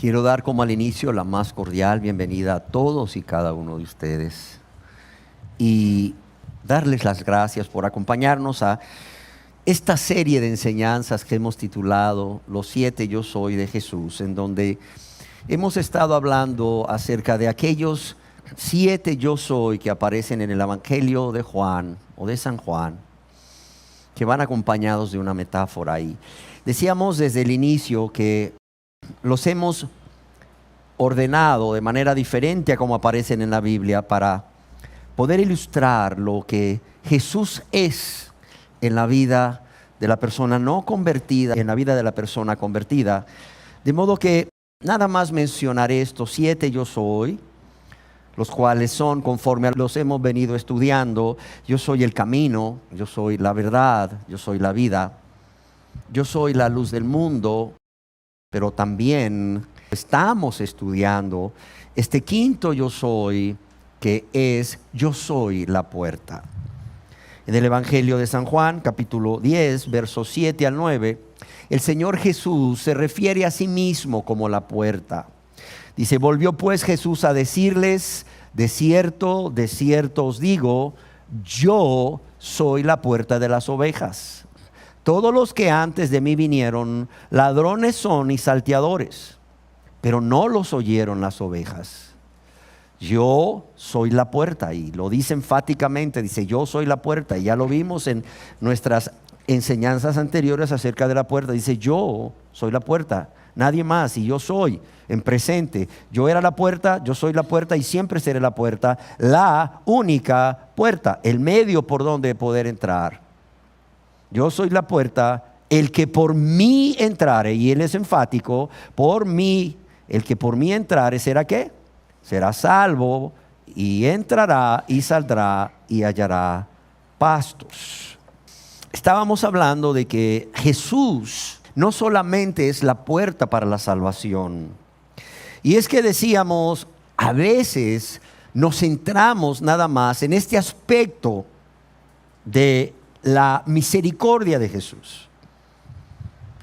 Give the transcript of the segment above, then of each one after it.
Quiero dar como al inicio la más cordial bienvenida a todos y cada uno de ustedes y darles las gracias por acompañarnos a esta serie de enseñanzas que hemos titulado Los 7 Yo Soy de Jesús, en donde hemos estado hablando acerca de aquellos 7 Yo Soy que aparecen en el Evangelio de Juan o de San Juan, que van acompañados de una metáfora ahí. Decíamos desde el inicio que los hemos ordenado de manera diferente a como aparecen en la Biblia para poder ilustrar lo que Jesús es en la vida de la persona no convertida, en la vida de la persona convertida. De modo que nada más mencionaré estos 7 yo soy, los cuales son conforme a los hemos venido estudiando. Yo soy el camino, yo soy la verdad, yo soy la vida, yo soy la luz del mundo, pero también estamos estudiando este quinto yo soy, que es yo soy la puerta. En el Evangelio de San Juan, capítulo 10, versos 7 al 9, el Señor Jesús se refiere a sí mismo como la puerta. Dice: volvió pues Jesús a decirles: de cierto os digo, yo soy la puerta de las ovejas. Todos los que antes de mí vinieron, ladrones son y salteadores, pero no los oyeron las ovejas. Yo soy la puerta, y lo dice enfáticamente, dice yo soy la puerta, y ya lo vimos en nuestras enseñanzas anteriores acerca de la puerta. Dice yo soy la puerta, nadie más, y yo soy en presente. Yo era la puerta, yo soy la puerta y siempre seré la puerta, la única puerta, el medio por donde poder entrar. Yo soy la puerta, el que por mí entrare, y él es enfático, por mí, el que por mí entrare, ¿será qué? Será salvo, y entrará y saldrá y hallará pastos. Estábamos hablando de que Jesús no solamente es la puerta para la salvación. Y es que decíamos, a veces nos centramos nada más en este aspecto de la misericordia de Jesús,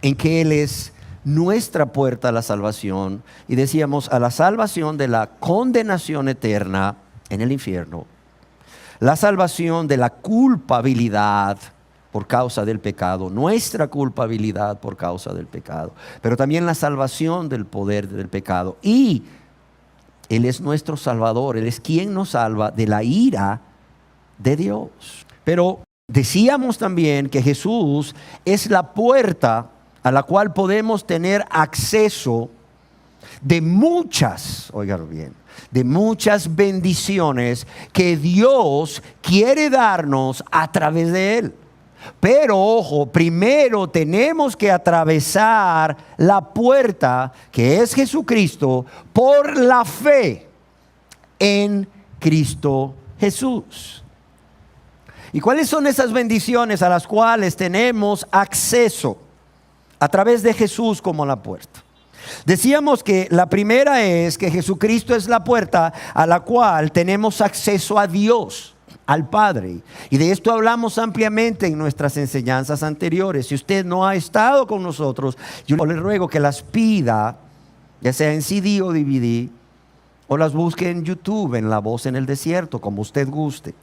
en que Él es nuestra puerta a la salvación, y decíamos a la salvación de la condenación eterna en el infierno, la salvación de la culpabilidad por causa del pecado, nuestra culpabilidad por causa del pecado, pero también la salvación del poder del pecado. Y Él es nuestro Salvador, Él es quien nos salva de la ira de Dios. Pero decíamos también que Jesús es la puerta a la cual podemos tener acceso de muchas, óigalo bien, de muchas bendiciones que Dios quiere darnos a través de Él. Pero ojo, primero tenemos que atravesar la puerta que es Jesucristo por la fe en Cristo Jesús. ¿Y cuáles son esas bendiciones a las cuales tenemos acceso a través de Jesús como la puerta? Decíamos que la primera es que Jesucristo es la puerta a la cual tenemos acceso a Dios, al Padre. Y de esto hablamos ampliamente en nuestras enseñanzas anteriores. Si usted no ha estado con nosotros, yo le ruego que las pida, ya sea en CD o DVD, o las busque en YouTube, en La Voz en el Desierto, como usted guste.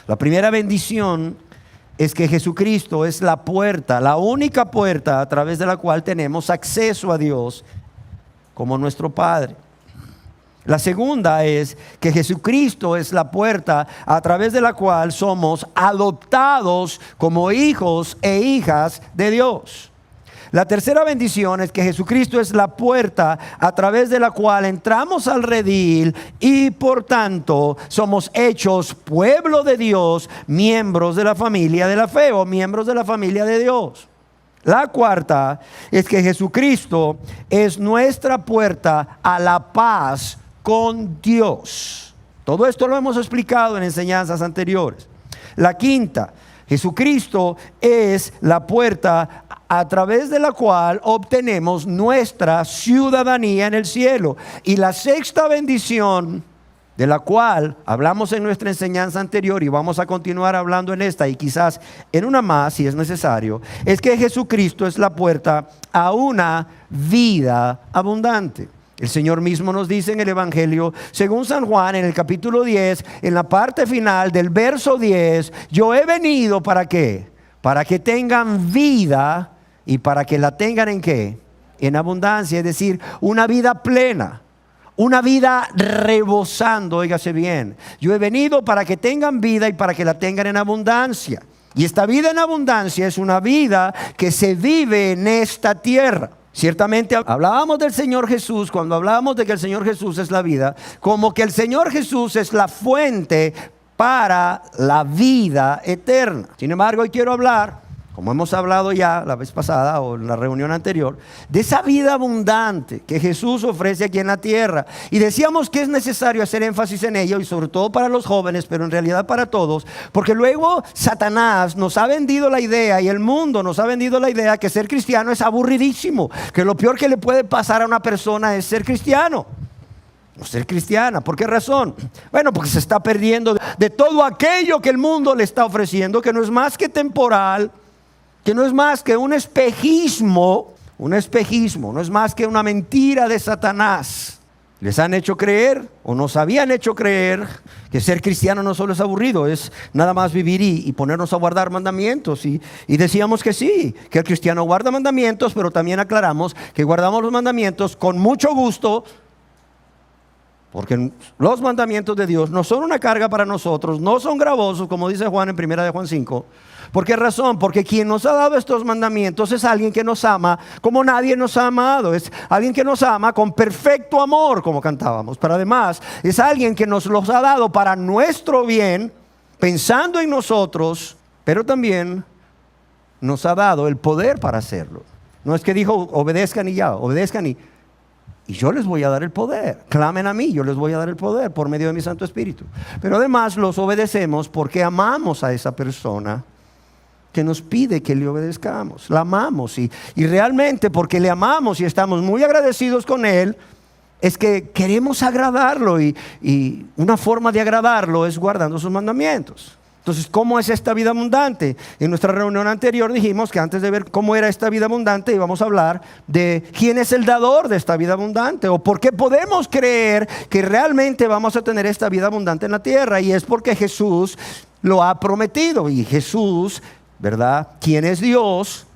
La primera bendición es que Jesucristo es la puerta, la única puerta a través de la cual tenemos acceso a Dios como nuestro Padre. La segunda es que Jesucristo es la puerta a través de la cual somos adoptados como hijos e hijas de Dios. La tercera bendición es que Jesucristo es la puerta a través de la cual entramos al redil y por tanto somos hechos pueblo de Dios, miembros de la familia de la fe o miembros de la familia de Dios. La cuarta es que Jesucristo es nuestra puerta a la paz con Dios. Todo esto lo hemos explicado en enseñanzas anteriores. La quinta, Jesucristo es la puerta a través de la cual obtenemos nuestra ciudadanía en el cielo. Y la sexta bendición de la cual hablamos en nuestra enseñanza anterior y vamos a continuar hablando en esta y quizás en una más si es necesario, es que Jesucristo es la puerta a una vida abundante. El Señor mismo nos dice en el Evangelio, según San Juan, en el capítulo 10, en la parte final del verso 10, yo he venido ¿para qué? Para que tengan vida y para que la tengan ¿en qué? En abundancia, es decir, una vida plena. Una vida rebosando, óigase bien. Yo he venido para que tengan vida y para que la tengan en abundancia. Y esta vida en abundancia es una vida que se vive en esta tierra. Ciertamente hablábamos del Señor Jesús, cuando hablábamos de que el Señor Jesús es la vida, como que el Señor Jesús es la fuente para la vida eterna. Sin embargo, hoy quiero hablar, como hemos hablado ya la vez pasada o en la reunión anterior, de esa vida abundante que Jesús ofrece aquí en la tierra. Y decíamos que es necesario hacer énfasis en ello, y sobre todo para los jóvenes, pero en realidad para todos, porque luego Satanás nos ha vendido la idea, y el mundo nos ha vendido la idea, que ser cristiano es aburridísimo, que lo peor que le puede pasar a una persona es ser cristiano o ser cristiana. ¿Por qué razón? Bueno, porque se está perdiendo de todo aquello que el mundo le está ofreciendo, que no es más que temporal, que no es más que un espejismo, no es más que una mentira de Satanás. Les han hecho creer, o nos habían hecho creer, que ser cristiano no solo es aburrido, es nada más vivir y ponernos a guardar mandamientos. Y decíamos que sí, que el cristiano guarda mandamientos, pero también aclaramos que guardamos los mandamientos con mucho gusto, porque los mandamientos de Dios no son una carga para nosotros, no son gravosos, como dice Juan en 1 de Juan 5. ¿Por qué razón? Porque quien nos ha dado estos mandamientos es alguien que nos ama como nadie nos ha amado. Es alguien que nos ama con perfecto amor, como cantábamos. Pero además es alguien que nos los ha dado para nuestro bien, pensando en nosotros, pero también nos ha dado el poder para hacerlo. No es que dijo obedezcan y ya, obedezcan y yo les voy a dar el poder. Clamen a mí, yo les voy a dar el poder por medio de mi Santo Espíritu. Pero además los obedecemos porque amamos a esa persona que nos pide que le obedezcamos. La amamos y realmente porque le amamos y estamos muy agradecidos con Él, es que queremos agradarlo y una forma de agradarlo es guardando sus mandamientos. Entonces, ¿cómo es esta vida abundante? En nuestra reunión anterior dijimos que antes de ver cómo era esta vida abundante íbamos a hablar de quién es el dador de esta vida abundante, o por qué podemos creer que realmente vamos a tener esta vida abundante en la tierra, y es porque Jesús lo ha prometido. Y Jesús, ¿verdad?, quien es Dios,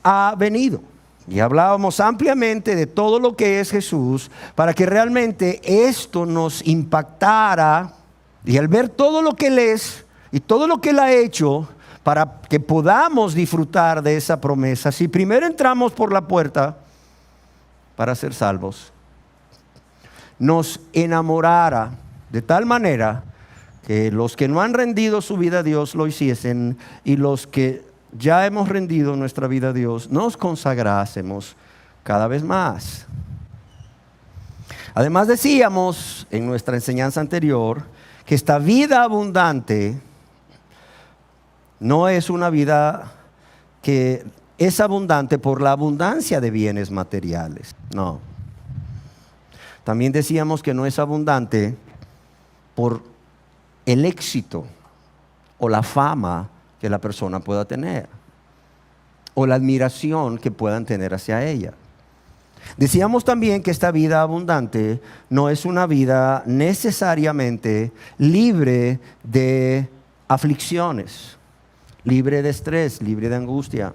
ha venido. Y hablábamos ampliamente de todo lo que es Jesús para que realmente esto nos impactara. Y al ver todo lo que Él es y todo lo que Él ha hecho para que podamos disfrutar de esa promesa, si primero entramos por la puerta para ser salvos, nos enamorara de tal manera que los que no han rendido su vida a Dios lo hiciesen, y los que ya hemos rendido nuestra vida a Dios nos consagrásemos cada vez más. Además decíamos en nuestra enseñanza anterior que esta vida abundante no es una vida que es abundante por la abundancia de bienes materiales. No. También decíamos que no es abundante por el éxito o la fama que la persona pueda tener, o la admiración que puedan tener hacia ella. Decíamos también que esta vida abundante no es una vida necesariamente libre de aflicciones, libre de estrés, libre de angustia.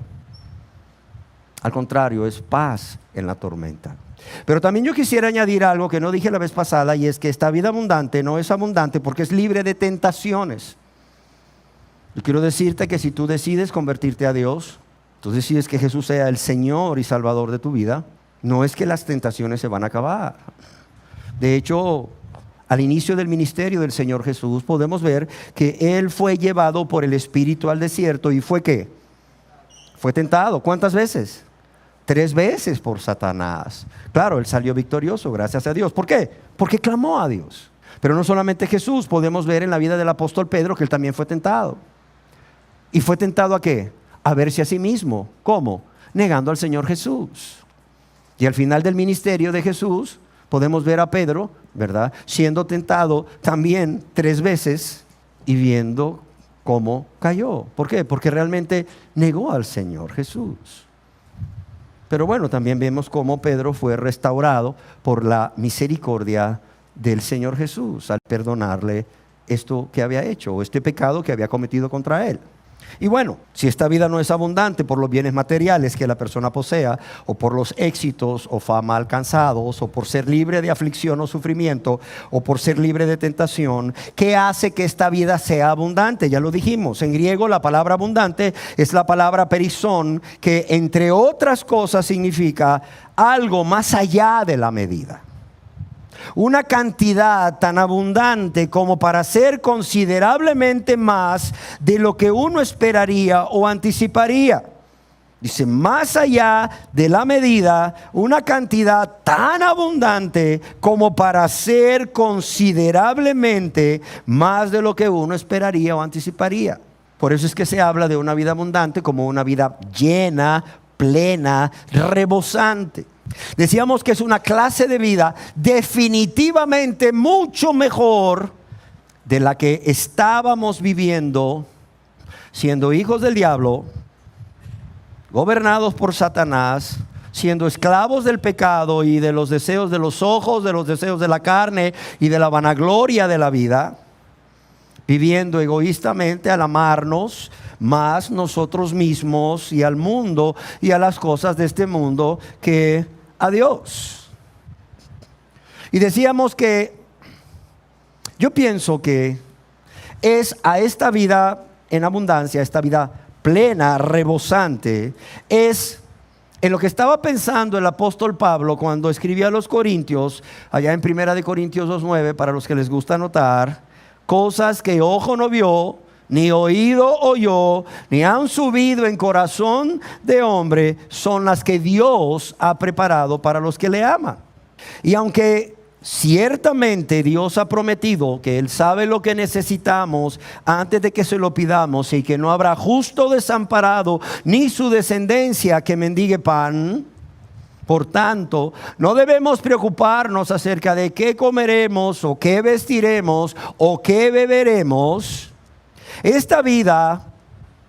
Al contrario, es paz en la tormenta. Pero también yo quisiera añadir algo que no dije la vez pasada, y es que esta vida abundante no es abundante porque es libre de tentaciones. Yo quiero decirte que si tú decides convertirte a Dios, tú decides que Jesús sea el Señor y Salvador de tu vida, no es que las tentaciones se van a acabar. De hecho, al inicio del ministerio del Señor Jesús podemos ver que Él fue llevado por el Espíritu al desierto y fue ¿qué? Fue tentado. ¿Cuántas veces? 3 veces por Satanás. Claro, Él salió victorioso, gracias a Dios. ¿Por qué? Porque clamó a Dios. Pero no solamente Jesús, podemos ver en la vida del apóstol Pedro que él también fue tentado. ¿Y fue tentado a qué? A verse a sí mismo. ¿Cómo? Negando al Señor Jesús. Y al final del ministerio de Jesús podemos ver a Pedro ¿verdad? Siendo tentado también 3 veces y viendo cómo cayó. ¿Por qué? Porque realmente negó al Señor Jesús. Pero bueno, también vemos cómo Pedro fue restaurado por la misericordia del Señor Jesús al perdonarle esto que había hecho o este pecado que había cometido contra él. Y bueno, si esta vida no es abundante por los bienes materiales que la persona posea, o por los éxitos o fama alcanzados, o por ser libre de aflicción o sufrimiento, o por ser libre de tentación, ¿qué hace que esta vida sea abundante? Ya lo dijimos, en griego la palabra abundante es la palabra perizón, que entre otras cosas significa algo más allá de la medida. Una cantidad tan abundante como para ser considerablemente más de lo que uno esperaría o anticiparía. Dice, más allá de la medida, una cantidad tan abundante como para ser considerablemente más de lo que uno esperaría o anticiparía. Por eso es que se habla de una vida abundante como una vida llena, plena, rebosante. Decíamos que es una clase de vida definitivamente mucho mejor de la que estábamos viviendo siendo hijos del diablo, gobernados por Satanás, siendo esclavos del pecado y de los deseos de los ojos, de los deseos de la carne y de la vanagloria de la vida, viviendo egoístamente al amarnos más nosotros mismos y al mundo y a las cosas de este mundo que a Dios. Y decíamos que yo pienso que es a esta vida en abundancia, esta vida plena, rebosante, es en lo que estaba pensando el apóstol Pablo cuando escribía a los Corintios, allá en 1 Corintios 2:9, para los que les gusta anotar, cosas que ojo no vio, ni oído oyó, ni han subido en corazón de hombre, son las que Dios ha preparado para los que le aman. Y aunque ciertamente Dios ha prometido que Él sabe lo que necesitamos antes de que se lo pidamos, y que no habrá justo desamparado ni su descendencia que mendigue pan, por tanto, no debemos preocuparnos acerca de qué comeremos o qué vestiremos o qué beberemos. Esta vida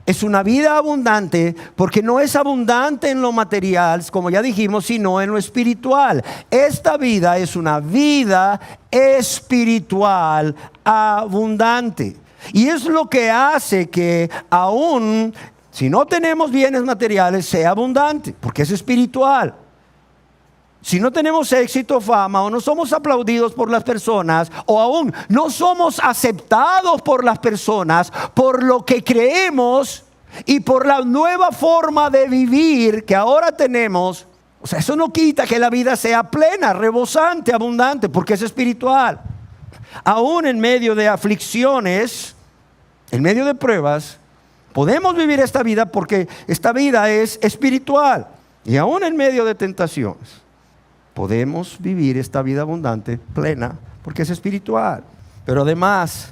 es una vida abundante porque no es abundante en lo material, como ya dijimos, sino en lo espiritual. Esta vida es una vida espiritual abundante. Y es lo que hace que aún si no tenemos bienes materiales sea abundante, porque es espiritual. Si no tenemos éxito, fama, o no somos aplaudidos por las personas, o aún no somos aceptados por las personas por lo que creemos y por la nueva forma de vivir que ahora tenemos, o sea, eso no quita que la vida sea plena, rebosante, abundante, porque es espiritual. Aún en medio de aflicciones, en medio de pruebas, podemos vivir esta vida porque esta vida es espiritual. Y aún en medio de tentaciones podemos vivir esta vida abundante, plena, porque es espiritual. Pero además,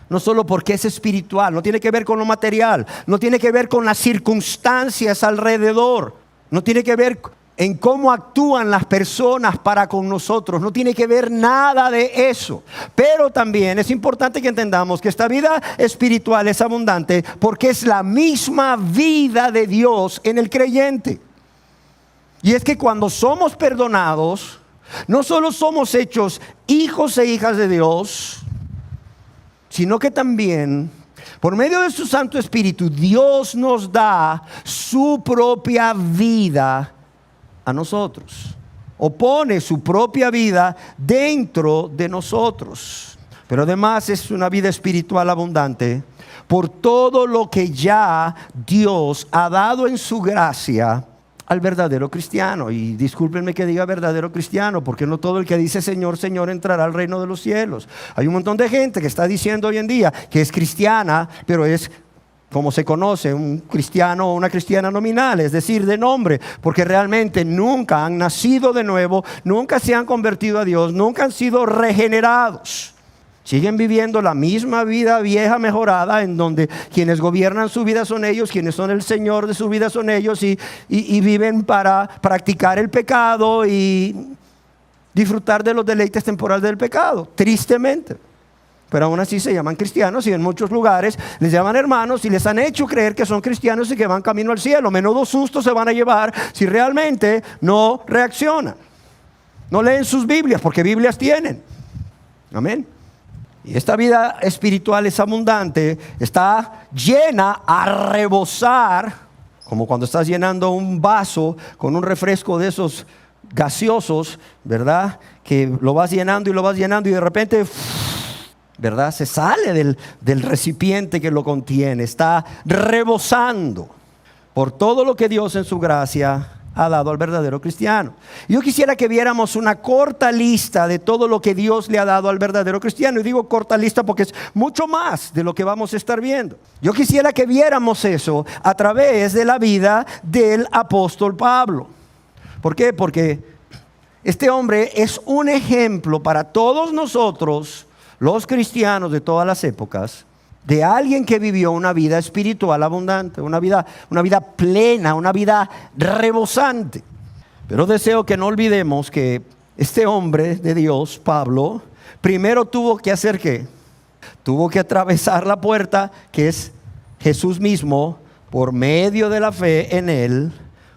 no solo porque es espiritual, no tiene que ver con lo material, no tiene que ver con las circunstancias alrededor, no tiene que ver en cómo actúan las personas para con nosotros, no tiene que ver nada de eso. Pero también es importante que entendamos que esta vida espiritual es abundante porque es la misma vida de Dios en el creyente. Y es que cuando somos perdonados, no solo somos hechos hijos e hijas de Dios, sino que también, por medio de su Santo Espíritu, Dios nos da su propia vida a nosotros, o pone su propia vida dentro de nosotros. Pero además es una vida espiritual abundante por todo lo que ya Dios ha dado en su gracia al verdadero cristiano. Y discúlpenme que diga verdadero cristiano, porque no todo el que dice Señor, Señor entrará al reino de los cielos. Hay un montón de gente que está diciendo hoy en día que es cristiana, pero es como se conoce, un cristiano o una cristiana nominal, es decir, de nombre, porque realmente nunca han nacido de nuevo, nunca se han convertido a Dios, nunca han sido regenerados. Siguen viviendo la misma vida vieja mejorada, en donde quienes gobiernan su vida son ellos, quienes son el Señor de su vida son ellos, y viven para practicar el pecado y disfrutar de los deleites temporales del pecado, tristemente. Pero aún así se llaman cristianos y en muchos lugares les llaman hermanos y les han hecho creer que son cristianos y que van camino al cielo. Menudo susto se van a llevar si realmente no reaccionan. No leen sus Biblias, porque Biblias tienen. Amén. Y esta vida espiritual es abundante, está llena a rebosar, como cuando estás llenando un vaso con un refresco de esos gaseosos, ¿verdad? Que lo vas llenando y de repente, ¿verdad? Se sale del recipiente que lo contiene, está rebosando por todo lo que Dios en su gracia ha dado al verdadero cristiano. Yo quisiera que viéramos una corta lista de todo lo que Dios le ha dado al verdadero cristiano. Y digo corta lista porque es mucho más de lo que vamos a estar viendo. Yo quisiera que viéramos eso a través de la vida del apóstol Pablo. ¿Por qué? Porque este hombre es un ejemplo para todos nosotros, los cristianos de todas las épocas, de alguien que vivió una vida espiritual abundante, una vida plena, una vida rebosante. Pero deseo que no olvidemos que este hombre de Dios, Pablo, primero tuvo que hacer ¿qué? Tuvo que atravesar la puerta que es Jesús mismo por medio de la fe en él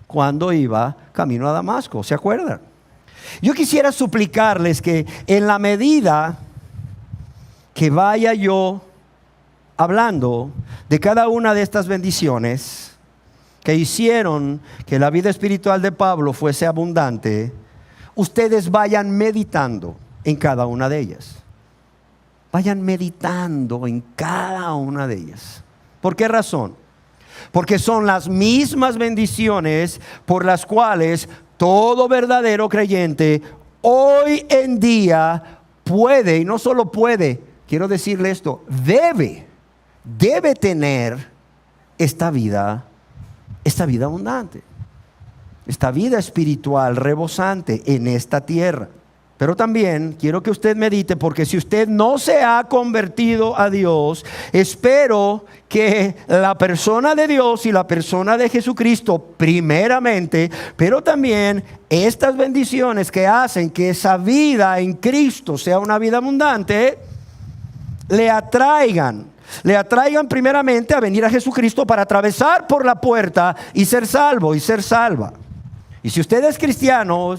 cuando iba camino a Damasco. ¿Se acuerdan? Yo quisiera suplicarles que en la medida que vaya yo hablando de cada una de estas bendiciones que hicieron que la vida espiritual de Pablo fuese abundante, ustedes vayan meditando en cada una de ellas. Vayan meditando en cada una de ellas. ¿Por qué razón? Porque son las mismas bendiciones por las cuales todo verdadero creyente hoy en día puede, y no solo puede, quiero decirle esto, debe tener esta vida abundante, esta vida espiritual rebosante en esta tierra. Pero también quiero que usted medite, porque si usted no se ha convertido a Dios, espero que la persona de Dios y la persona de Jesucristo primeramente, pero también estas bendiciones que hacen que esa vida en Cristo sea una vida abundante, le atraigan primeramente a venir a Jesucristo para atravesar por la puerta y ser salvo y ser salva. Y si usted es cristiano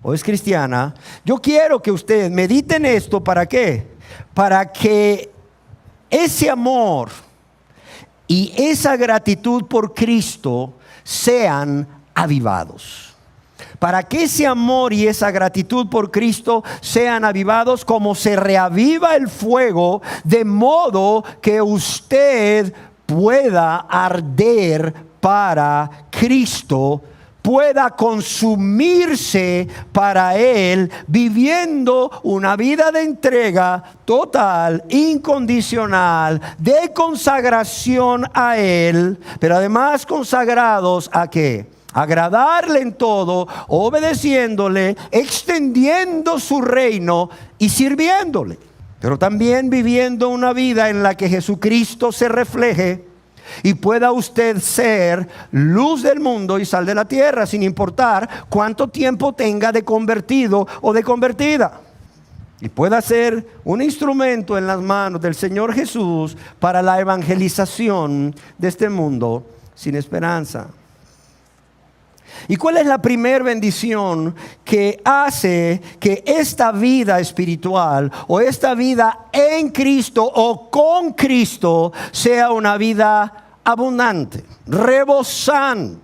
o es cristiana, yo quiero que usted medite en esto. ¿Para qué? Para que ese amor y esa gratitud por Cristo sean avivados. Para que ese amor y esa gratitud por Cristo sean avivados, como se reaviva el fuego, de modo que usted pueda arder para Cristo, pueda consumirse para Él, viviendo una vida de entrega total, incondicional, de consagración a Él, pero además consagrados ¿a qué? Agradarle en todo, obedeciéndole, extendiendo su reino y sirviéndole. Pero también viviendo una vida en la que Jesucristo se refleje y pueda usted ser luz del mundo y sal de la tierra, sin importar cuánto tiempo tenga de convertido o de convertida. Y pueda ser un instrumento en las manos del Señor Jesús para la evangelización de este mundo sin esperanza. ¿Y cuál es la primera bendición que hace que esta vida espiritual o esta vida en Cristo o con Cristo sea una vida abundante, rebosante?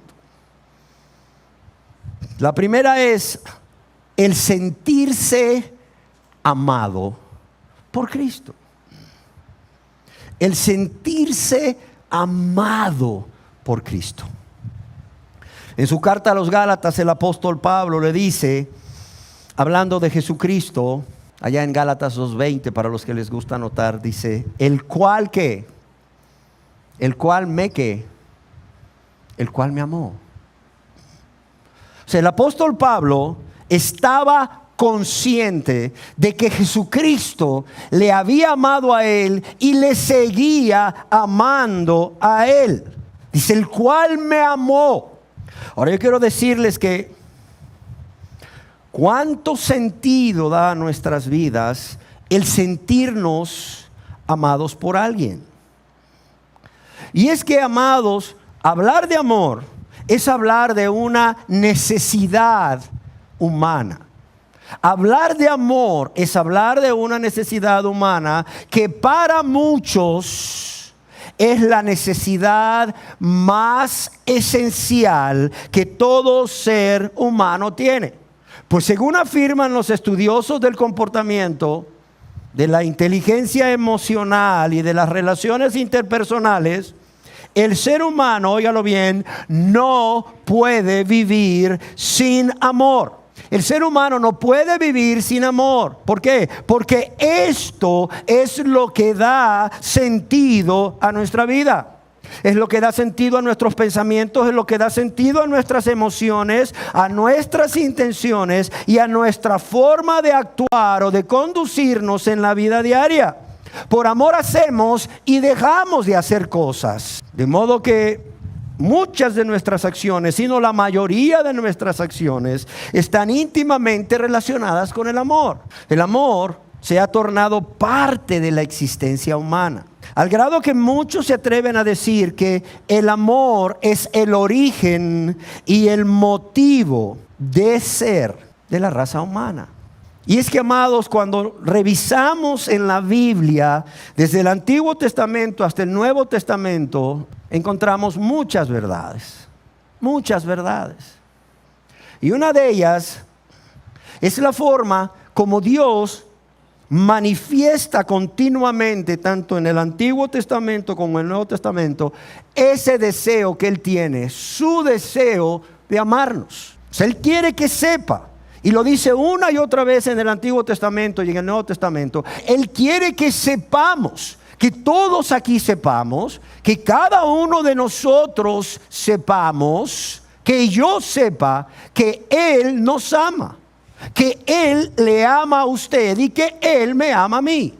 La primera es el sentirse amado por Cristo. El sentirse amado por Cristo. En su carta a los Gálatas, el apóstol Pablo le dice, hablando de Jesucristo, allá en Gálatas 2:20, para los que les gusta anotar, dice, el cual ¿qué? El cual me ¿qué? El cual me amó. O sea, el apóstol Pablo estaba consciente de que Jesucristo le había amado a él y le seguía amando a él. Dice, el cual me amó. Ahora yo quiero decirles que ¿Cuánto sentido da a nuestras vidas el sentirnos amados por alguien? Y es que, amados, hablar de amor es hablar de una necesidad humana. Hablar de amor es hablar de una necesidad humana que para muchos es la necesidad más esencial que todo ser humano tiene. Pues según afirman los estudiosos del comportamiento, de la inteligencia emocional y de las relaciones interpersonales, el ser humano, óigalo bien, no puede vivir sin amor. El ser humano no puede vivir sin amor. ¿Por qué? Porque esto es lo que da sentido a nuestra vida. Es lo que da sentido a nuestros pensamientos, es lo que da sentido a nuestras emociones, a nuestras intenciones y a nuestra forma de actuar o de conducirnos en la vida diaria. Por amor hacemos y dejamos de hacer cosas. De modo que muchas de nuestras acciones, sino la mayoría de nuestras acciones, están íntimamente relacionadas con el amor. El amor se ha tornado parte de la existencia humana, al grado que muchos se atreven a decir que el amor es el origen y el motivo de ser de la raza humana. Y es que, amados, cuando revisamos en la Biblia, desde el Antiguo Testamento hasta el Nuevo Testamento, encontramos muchas verdades. Muchas verdades. Y una de ellas es la forma como Dios manifiesta continuamente, tanto en el Antiguo Testamento como en el Nuevo Testamento, ese deseo que Él tiene, su deseo de amarnos. O sea, Él quiere que sepa. Y lo dice una y otra vez en el Antiguo Testamento y en el Nuevo Testamento. Él quiere que sepamos, que todos aquí sepamos, que cada uno de nosotros sepamos, que yo sepa que Él nos ama, que Él le ama a usted y que Él me ama a mí.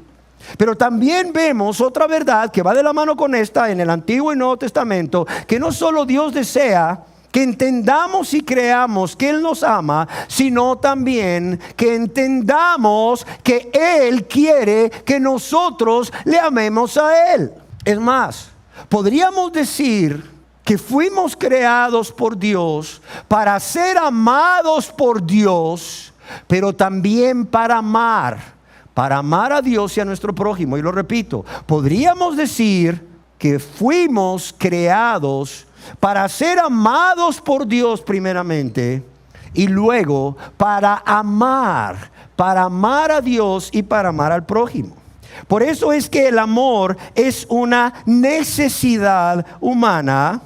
Pero también vemos otra verdad que va de la mano con esta en el Antiguo y Nuevo Testamento, que no solo Dios desea que entendamos y creamos que Él nos ama, sino también que entendamos que Él quiere que nosotros le amemos a Él. Es más, podríamos decir que fuimos creados por Dios para ser amados por Dios, pero también para amar a Dios y a nuestro prójimo. Y lo repito, podríamos decir que fuimos creados para ser amados por Dios primeramente y luego para amar a Dios y para amar al prójimo. Por eso es que el amor es una necesidad humana,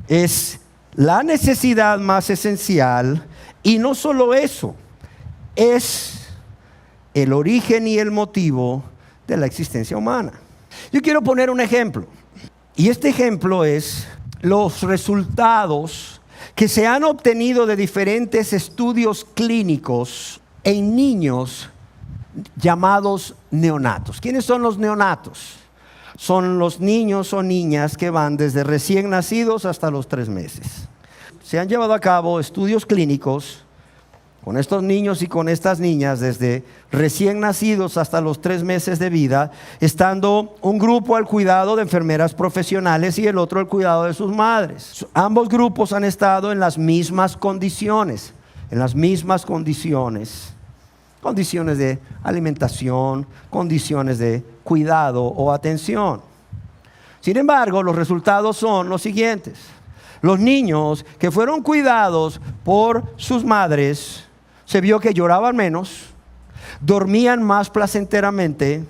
es la necesidad más esencial, y no solo eso, es el origen y el motivo de la existencia humana. Yo quiero poner un ejemplo, y este ejemplo es los resultados que se han obtenido de diferentes estudios clínicos en niños llamados neonatos. ¿Quiénes son los neonatos? Son los niños o niñas que van desde recién nacidos hasta los 3 meses. Se han llevado a cabo estudios clínicos con estos niños y con estas niñas desde recién nacidos hasta los 3 meses de vida, estando un grupo al cuidado de enfermeras profesionales y el otro al cuidado de sus madres. Ambos grupos han estado en las mismas condiciones, condiciones de alimentación, condiciones de cuidado o atención. Sin embargo, los resultados son los siguientes. Los niños que fueron cuidados por sus madres, se vio que lloraban menos, dormían más placenteramente,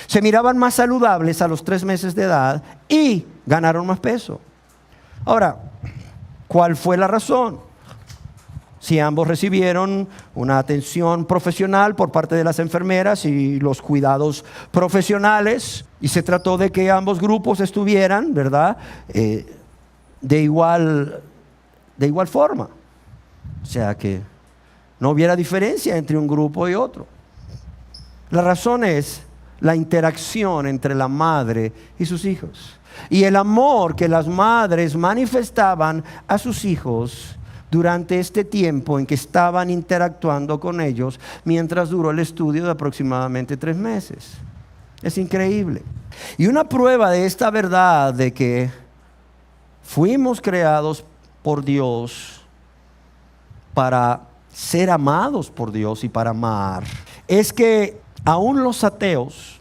se miraban más saludables a los 3 meses de edad y ganaron más peso. Ahora, ¿cuál fue la razón? Si ambos recibieron una atención profesional por parte de las enfermeras y los cuidados profesionales, y se trató de que ambos grupos estuvieran, ¿verdad?, de igual forma. O sea que no hubiera diferencia entre un grupo y otro. La razón es la interacción entre la madre y sus hijos. Y el amor que las madres manifestaban a sus hijos durante este tiempo en que estaban interactuando con ellos, mientras duró el estudio de aproximadamente 3 meses. Es increíble. Y una prueba de esta verdad de que fuimos creados por Dios para ser amados por Dios y para amar, es que aún los ateos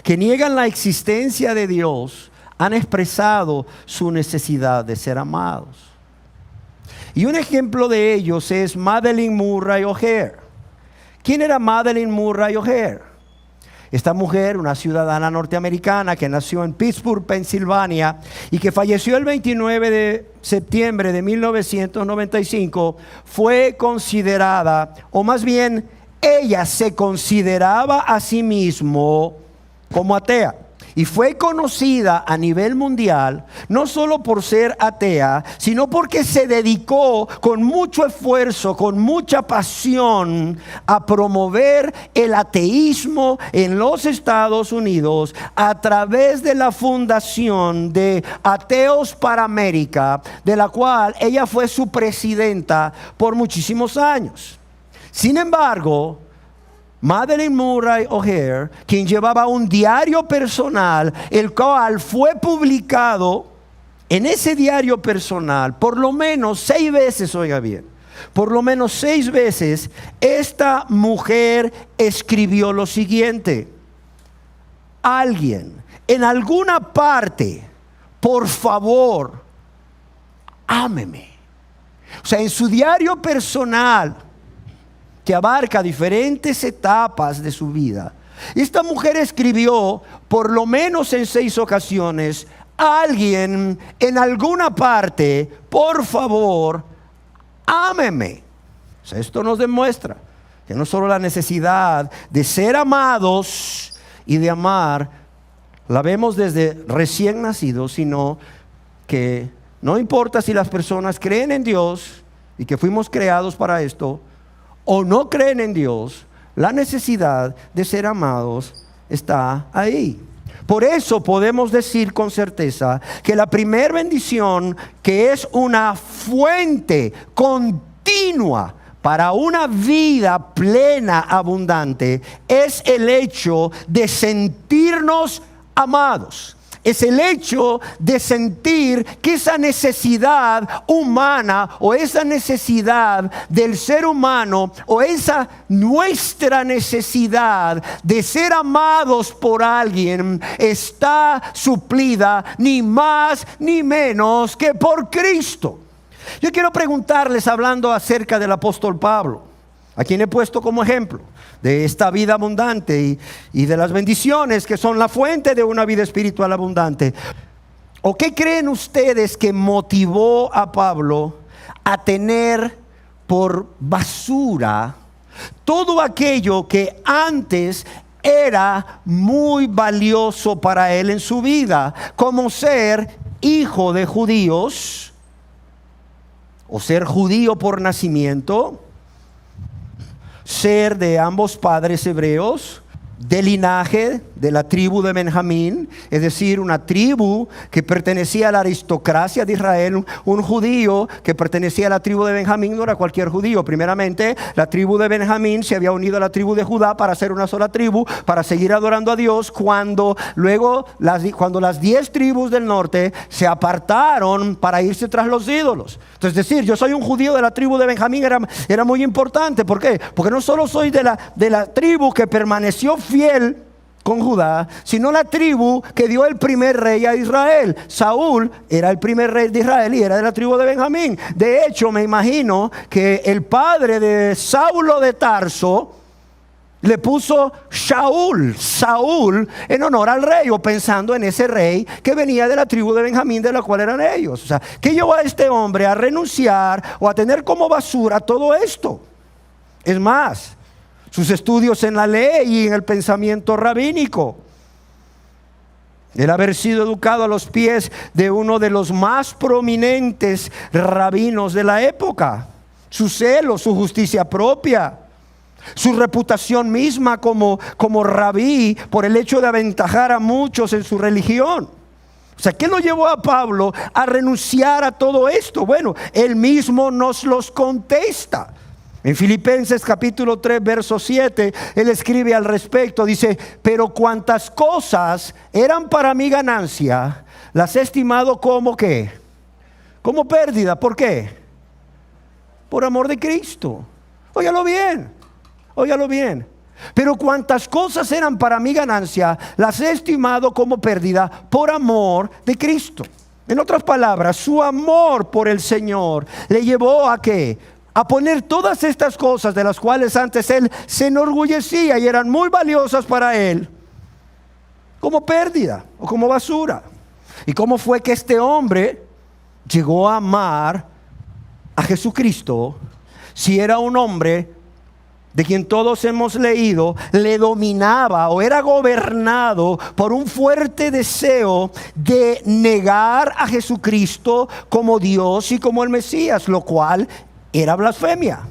que niegan la existencia de Dios han expresado su necesidad de ser amados. Y un ejemplo de ellos es Madeleine Murray O'Hair. ¿Quién era Madeleine Murray O'Hair? Esta mujer, una ciudadana norteamericana que nació en Pittsburgh, Pensilvania, y que falleció el 29 de septiembre de 1995, fue considerada, o más bien, ella se consideraba a sí misma como atea. Y fue conocida a nivel mundial, no solo por ser atea, sino porque se dedicó con mucho esfuerzo, con mucha pasión, a promover el ateísmo en los Estados Unidos a través de la fundación de Ateos para América, de la cual ella fue su presidenta por muchísimos años. Sin embargo, Madeleine Murray O'Hair, quien llevaba un diario personal, el cual fue publicado en ese diario personal por lo menos 6 veces, oiga bien, por lo menos 6 veces, esta mujer escribió lo siguiente: alguien en alguna parte, por favor, ámeme. O sea, en su diario personal, que abarca diferentes etapas de su vida, esta mujer escribió por lo menos en 6 ocasiones: alguien en alguna parte, por favor, ámeme. O sea, esto nos demuestra que no solo la necesidad de ser amados y de amar la vemos desde recién nacidos, sino que no importa si las personas creen en Dios y que fuimos creados para esto, o no creen en Dios, la necesidad de ser amados está ahí. Por eso podemos decir con certeza que la primera bendición, que es una fuente continua para una vida plena, abundante, es el hecho de sentirnos amados. Es el hecho de sentir que esa necesidad humana, o esa necesidad del ser humano, o esa nuestra necesidad de ser amados por alguien, está suplida ni más ni menos que por Cristo. Yo quiero preguntarles, hablando acerca del apóstol Pablo, a quien he puesto como ejemplo de esta vida abundante y de las bendiciones que son la fuente de una vida espiritual abundante. ¿O qué creen ustedes que motivó a Pablo a tener por basura todo aquello que antes era muy valioso para él en su vida, como ser hijo de judíos o ser judío por nacimiento, ser de ambos padres hebreos, de linaje de la tribu de Benjamín, es decir, una tribu que pertenecía a la aristocracia de Israel? Un judío que pertenecía a la tribu de Benjamín no era cualquier judío. Primeramente, la tribu de Benjamín se había unido a la tribu de Judá para hacer una sola tribu, para seguir adorando a Dios, cuando las 10 tribus del norte se apartaron para irse tras los ídolos. Entonces, decir, yo soy un judío de la tribu de Benjamín era muy importante. ¿Por qué? Porque no solo soy de la tribu que permaneció fiel con Judá, sino la tribu que dio el primer rey a Israel. Saúl era el primer rey de Israel y era de la tribu de Benjamín. De hecho, me imagino que el padre de Saulo de Tarso le puso Saúl, en honor al rey, o pensando en ese rey que venía de la tribu de Benjamín, de la cual eran ellos. O sea, ¿qué llevó a este hombre a renunciar o a tener como basura todo esto? Es más, sus estudios en la ley y en el pensamiento rabínico, el haber sido educado a los pies de uno de los más prominentes rabinos de la época, su celo, su justicia propia, su reputación misma como rabí por el hecho de aventajar a muchos en su religión. O sea, ¿qué lo llevó a Pablo a renunciar a todo esto? Bueno, él mismo nos los contesta. En Filipenses capítulo 3, verso 7, él escribe al respecto, dice: pero cuantas cosas eran para mi ganancia, las he estimado como ¿qué? Como pérdida. ¿Por qué? Por amor de Cristo. Óigalo bien, óigalo bien. Pero cuantas cosas eran para mi ganancia, las he estimado como pérdida por amor de Cristo. En otras palabras, su amor por el Señor le llevó a ¿qué? A poner todas estas cosas de las cuales antes él se enorgullecía y eran muy valiosas para él, como pérdida o como basura. ¿Y cómo fue que este hombre llegó a amar a Jesucristo si era un hombre de quien todos hemos leído, le dominaba o era gobernado por un fuerte deseo de negar a Jesucristo como Dios y como el Mesías, lo cual era blasfemia?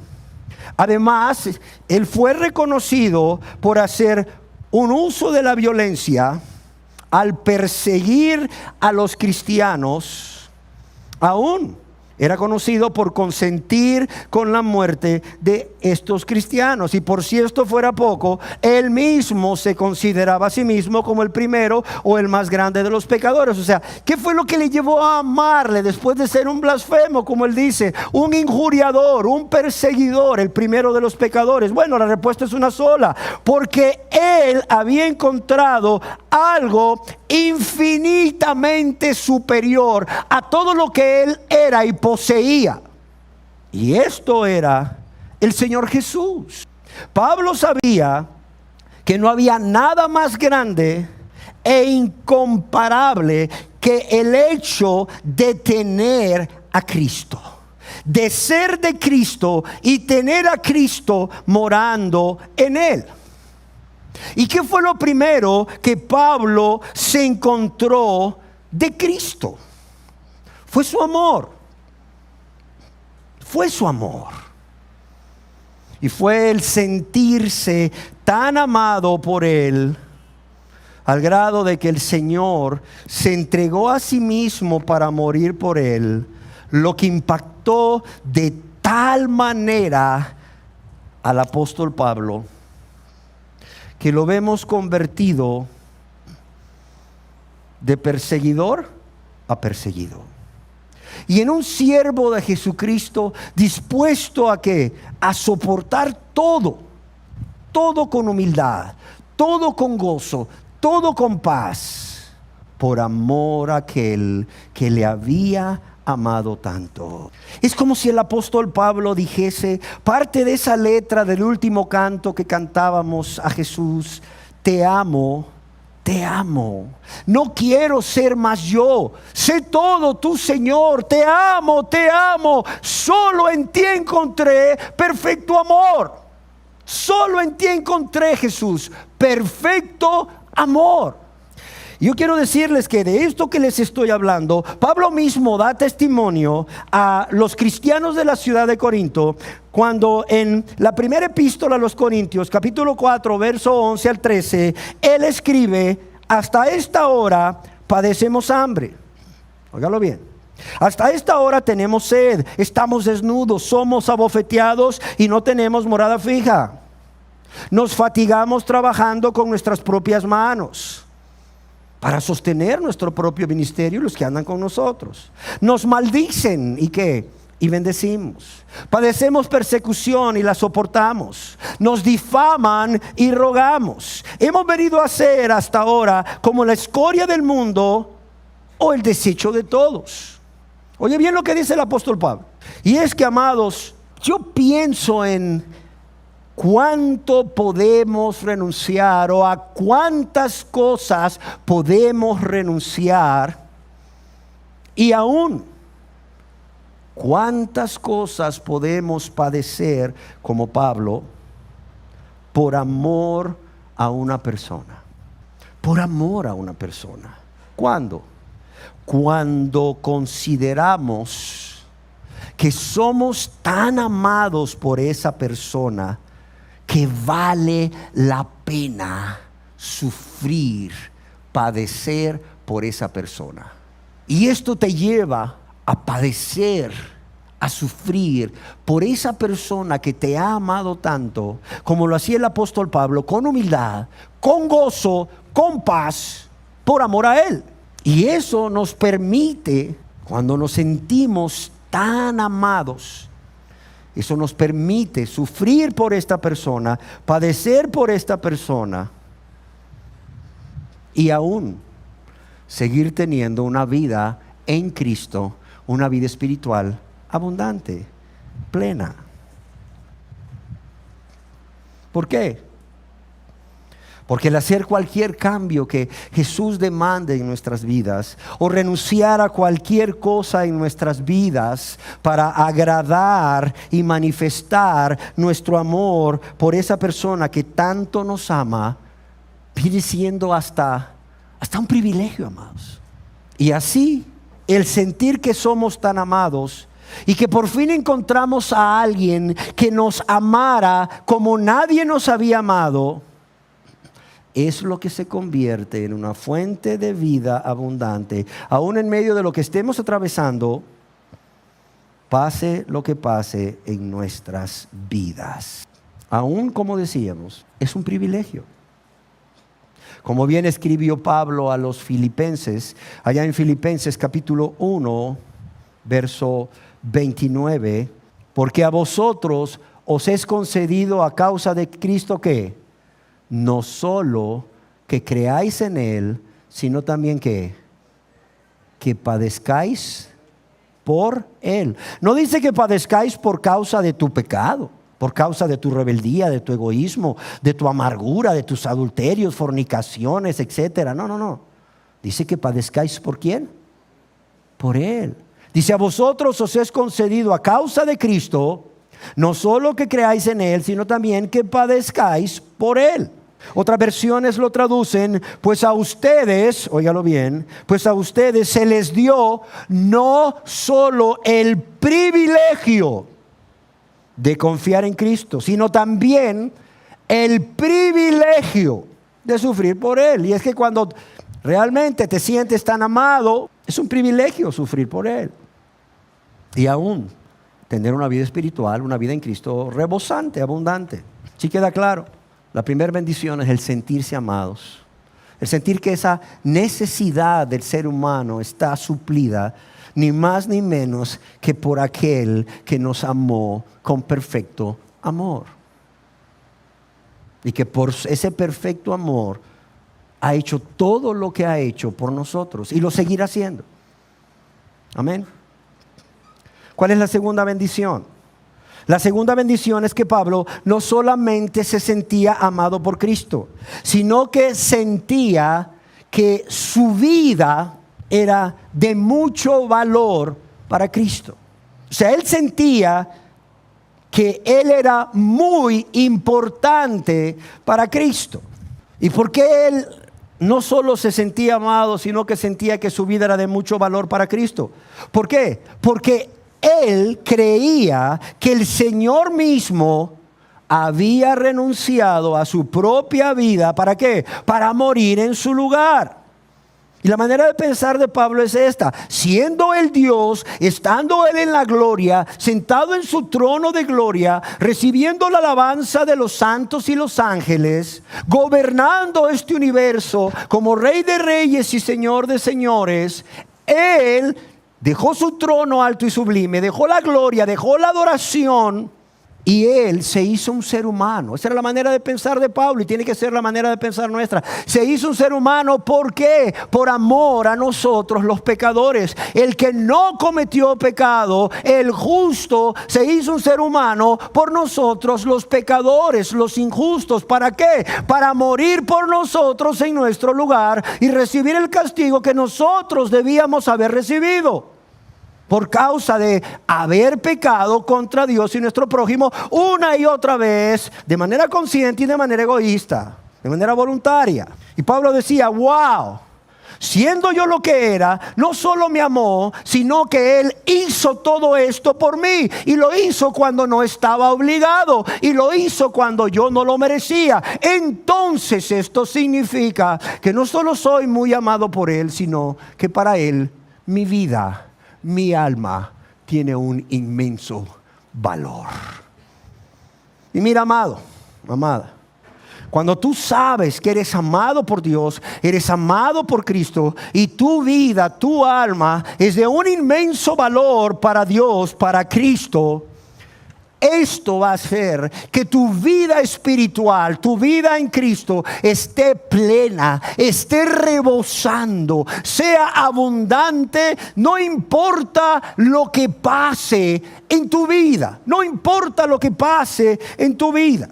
Además, él fue reconocido por hacer un uso de la violencia al perseguir a los cristianos. Aún era conocido por consentir con la muerte de estos cristianos. Y por si esto fuera poco, él mismo se consideraba a sí mismo como el primero o el más grande de los pecadores. O sea, ¿qué fue lo que le llevó a amarle después de ser un blasfemo, como él dice, un injuriador, un perseguidor, el primero de los pecadores? Bueno, la respuesta es una sola: porque él había encontrado algo infinitamente superior a todo lo que él era y poseía. Y esto era el Señor Jesús. Pablo sabía que no había nada más grande e incomparable que el hecho de tener a Cristo, de ser de Cristo y tener a Cristo morando en él. ¿Y qué fue lo primero que Pablo se encontró de Cristo? Fue su amor. Fue su amor. Y fue el sentirse tan amado por él, al grado de que el Señor se entregó a sí mismo para morir por él, lo que impactó de tal manera al apóstol Pablo, que lo vemos convertido de perseguidor a perseguido. Y en un siervo de Jesucristo dispuesto a ¿qué? A soportar todo con humildad, todo con gozo, todo con paz, por amor a aquel que le había amado tanto. Es como si el apóstol Pablo dijese parte de esa letra del último canto que cantábamos a Jesús: te amo, te amo, no quiero ser más yo, sé todo tú, Señor, te amo, solo en ti encontré perfecto amor, solo en ti encontré, Jesús, perfecto amor. Yo quiero decirles que de esto que les estoy hablando, Pablo mismo da testimonio a los cristianos de la ciudad de Corinto, cuando en la primera epístola a los Corintios, capítulo 4, verso 11 al 13, él escribe: hasta esta hora padecemos hambre. Óigalo bien. Hasta esta hora tenemos sed, estamos desnudos, somos abofeteados y no tenemos morada fija. Nos fatigamos trabajando con nuestras propias manos para sostener nuestro propio ministerio y los que andan con nosotros. Nos maldicen y ¿qué? Y bendecimos. Padecemos persecución y la soportamos. Nos difaman y rogamos. Hemos venido a ser hasta ahora como la escoria del mundo o el desecho de todos. Oye bien lo que dice el apóstol Pablo. Y es que, amados, yo pienso en ¿cuánto podemos renunciar o a cuántas cosas podemos renunciar? Y aún, ¿cuántas cosas podemos padecer como Pablo por amor a una persona? Por amor a una persona. ¿Cuándo? Cuando consideramos que somos tan amados por esa persona que vale la pena sufrir, padecer por esa persona. Y esto te lleva a padecer, a sufrir por esa persona que te ha amado tanto, como lo hacía el apóstol Pablo, con humildad, con gozo, con paz, por amor a Él. Y eso nos permite, cuando nos sentimos tan amados, eso nos permite sufrir por esta persona, padecer por esta persona y aún seguir teniendo una vida en Cristo, una vida espiritual abundante, plena. ¿Por qué? Porque el hacer cualquier cambio que Jesús demande en nuestras vidas, o renunciar a cualquier cosa en nuestras vidas para agradar y manifestar nuestro amor por esa persona que tanto nos ama, viene siendo hasta un privilegio, amados. Y así, el sentir que somos tan amados y que por fin encontramos a alguien que nos amara como nadie nos había amado, es lo que se convierte en una fuente de vida abundante, aún en medio de lo que estemos atravesando, pase lo que pase en nuestras vidas. Aún, como decíamos, es un privilegio. Como bien escribió Pablo a los filipenses, allá en Filipenses capítulo 1, verso 29, porque a vosotros os es concedido a causa de Cristo que no solo que creáis en Él, sino también que padezcáis por Él. No dice que padezcáis por causa de tu pecado, por causa de tu rebeldía, de tu egoísmo, de tu amargura, de tus adulterios, fornicaciones, etcétera. No. Dice que padezcáis ¿por quién? Por Él. Dice, a vosotros os es concedido a causa de Cristo, no solo que creáis en Él, sino también que padezcáis por Él. Otras versiones lo traducen, pues a ustedes, óigalo bien, pues a ustedes se les dio no solo el privilegio de confiar en Cristo, sino también el privilegio de sufrir por Él. Y es que cuando realmente te sientes tan amado, es un privilegio sufrir por Él. Y aún tener una vida espiritual, una vida en Cristo rebosante, abundante. ¿Sí queda claro? La primera bendición es el sentirse amados. El sentir que esa necesidad del ser humano está suplida, ni más ni menos que por aquel que nos amó con perfecto amor. Y que por ese perfecto amor ha hecho todo lo que ha hecho por nosotros y lo seguirá haciendo. Amén. ¿Cuál es la segunda bendición? La segunda bendición es que Pablo no solamente se sentía amado por Cristo, sino que sentía que su vida era de mucho valor para Cristo. O sea, él sentía que él era muy importante para Cristo. ¿Y por qué él no solo se sentía amado, sino que sentía que su vida era de mucho valor para Cristo? ¿Por qué? Porque él creía que el Señor mismo había renunciado a su propia vida. ¿Para qué? Para morir en su lugar. Y la manera de pensar de Pablo es esta: siendo Él Dios, estando Él en la gloria, sentado en su trono de gloria, recibiendo la alabanza de los santos y los ángeles, gobernando este universo como Rey de reyes y Señor de señores, Él dejó su trono alto y sublime, dejó la gloria, dejó la adoración, y Él se hizo un ser humano. Esa era la manera de pensar de Pablo, y tiene que ser la manera de pensar nuestra. Se hizo un ser humano, ¿por qué? Por amor a nosotros los pecadores. El que no cometió pecado, el justo, se hizo un ser humano por nosotros los pecadores, los injustos. ¿Para qué? Para morir por nosotros en nuestro lugar y recibir el castigo que nosotros debíamos haber recibido, por causa de haber pecado contra Dios y nuestro prójimo una y otra vez, de manera consciente y de manera egoísta, de manera voluntaria. Y Pablo decía, wow, siendo yo lo que era, no solo me amó, sino que Él hizo todo esto por mí. Y lo hizo cuando no estaba obligado. Y lo hizo cuando yo no lo merecía. Entonces esto significa que no solo soy muy amado por Él, sino que para Él mi vida, mi alma, tiene un inmenso valor. Y mira, amado, amada, cuando tú sabes que eres amado por Dios, eres amado por Cristo, y tu vida, tu alma es de un inmenso valor para Dios, para Cristo, esto va a hacer que tu vida espiritual, tu vida en Cristo esté plena, esté rebosando, sea abundante. No importa lo que pase en tu vida, no importa lo que pase en tu vida.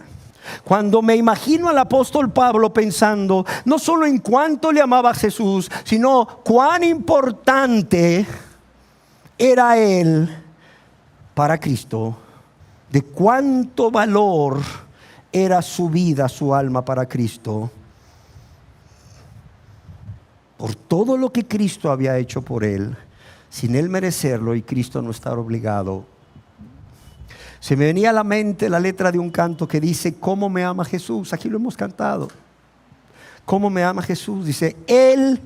Cuando me imagino al apóstol Pablo pensando no solo en cuánto le amaba a Jesús, sino cuán importante era él para Cristo, de cuánto valor era su vida, su alma para Cristo, por todo lo que Cristo había hecho por él, sin él merecerlo y Cristo no estar obligado. Se me venía a la mente la letra de un canto que dice: ¿cómo me ama Jesús? Aquí lo hemos cantado. ¿Cómo me ama Jesús? Dice: Él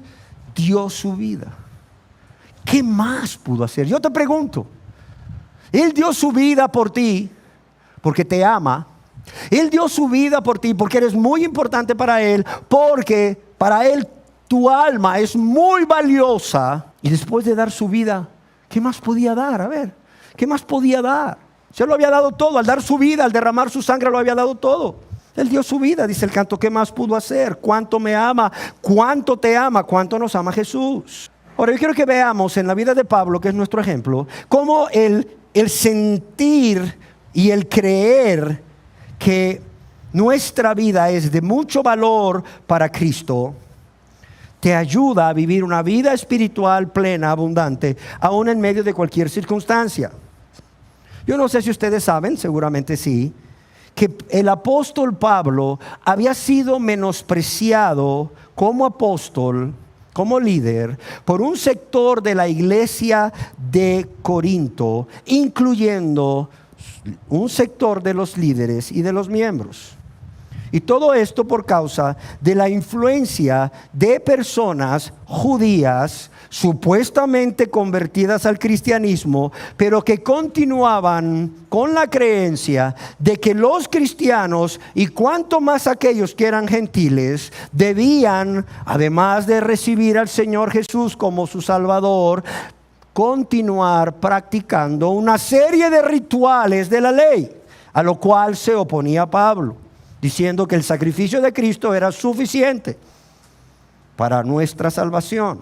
dio su vida. ¿Qué más pudo hacer? Yo te pregunto, Él dio su vida por ti porque te ama. Él dio su vida por ti porque eres muy importante para Él, porque para Él tu alma es muy valiosa. Y después de dar su vida, ¿qué más podía dar? A ver, ¿qué más podía dar? Se lo había dado todo. Al dar su vida, al derramar su sangre, lo había dado todo. Él dio su vida, dice el canto. ¿Qué más pudo hacer? ¿Cuánto me ama? ¿Cuánto te ama? ¿Cuánto nos ama Jesús? Ahora yo quiero que veamos en la vida de Pablo, que es nuestro ejemplo, cómo el sentir y el creer que nuestra vida es de mucho valor para Cristo te ayuda a vivir una vida espiritual plena, abundante, aún en medio de cualquier circunstancia. Yo no sé si ustedes saben, seguramente sí, que el apóstol Pablo había sido menospreciado como apóstol, como líder, por un sector de la iglesia de Corinto, incluyendo un sector de los líderes y de los miembros. Y todo esto por causa de la influencia de personas judías supuestamente convertidas al cristianismo, pero que continuaban con la creencia de que los cristianos, y cuanto más aquellos que eran gentiles, debían, además de recibir al Señor Jesús como su Salvador, continuar practicando una serie de rituales de la ley, a lo cual se oponía Pablo, diciendo que el sacrificio de Cristo era suficiente para nuestra salvación.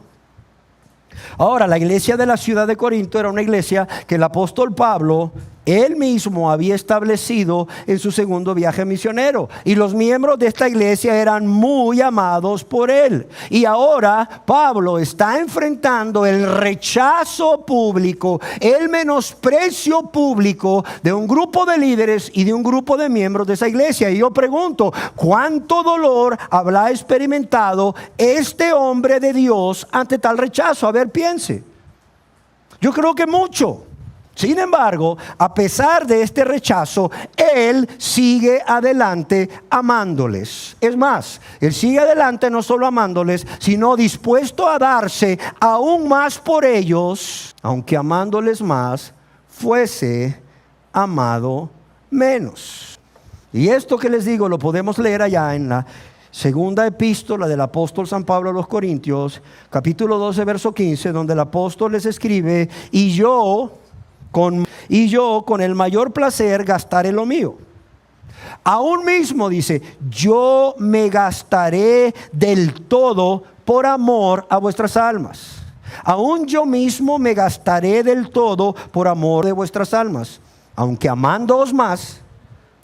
Ahora, la iglesia de la ciudad de Corinto era una iglesia que el apóstol Pablo, él mismo había establecido en su segundo viaje misionero. Y los miembros de esta iglesia eran muy amados por él. Y ahora Pablo está enfrentando el rechazo público, el menosprecio público de un grupo de líderes y de un grupo de miembros de esa iglesia. Y yo pregunto, ¿cuánto dolor habrá experimentado este hombre de Dios ante tal rechazo? A ver, piense. Yo creo que mucho. Sin embargo, a pesar de este rechazo, él sigue adelante amándoles. Es más, él sigue adelante no solo amándoles, sino dispuesto a darse aún más por ellos, aunque amándoles más, fuese amado menos. Y esto que les digo lo podemos leer allá en la segunda epístola del apóstol San Pablo a los Corintios, capítulo 12, verso 15, donde el apóstol les escribe: y yo con el mayor placer gastaré lo mío. Aún mismo dice: yo me gastaré del todo por amor a vuestras almas. Aún yo mismo me gastaré del todo por amor de vuestras almas, aunque amándoos más,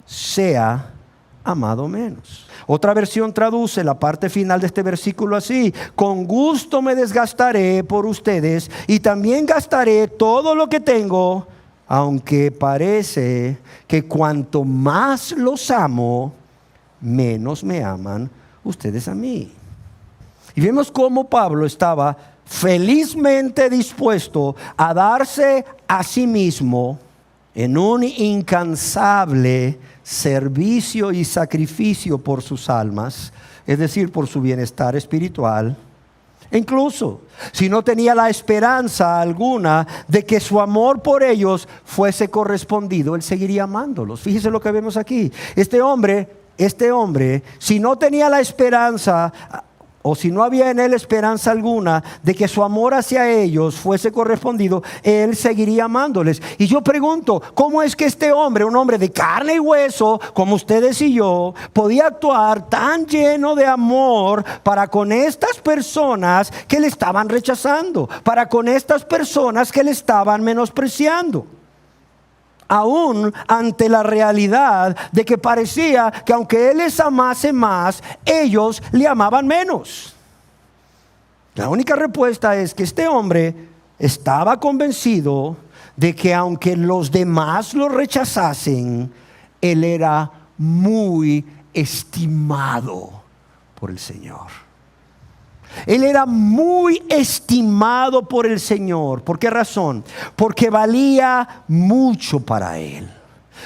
sea amado menos. Otra versión traduce la parte final de este versículo así: con gusto me desgastaré por ustedes y también gastaré todo lo que tengo, aunque parece que cuanto más los amo, menos me aman ustedes a mí. Y vemos cómo Pablo estaba felizmente dispuesto a darse a sí mismo en un incansable servicio y sacrificio por sus almas, es decir, por su bienestar espiritual. Incluso si no tenía la esperanza alguna de que su amor por ellos fuese correspondido, él seguiría amándolos. Fíjese lo que vemos aquí. Este hombre, si no tenía la esperanza, o si no había en él esperanza alguna de que su amor hacia ellos fuese correspondido, él seguiría amándoles. Y yo pregunto, ¿cómo es que este hombre, un hombre de carne y hueso, como ustedes y yo, podía actuar tan lleno de amor para con estas personas que le estaban rechazando, para con estas personas que le estaban menospreciando? Aún ante la realidad de que parecía que aunque él les amase más, ellos le amaban menos. La única respuesta es que este hombre estaba convencido de que aunque los demás lo rechazasen, él era muy estimado por el Señor. Él era muy estimado por el Señor. ¿Por qué razón? Porque valía mucho para él.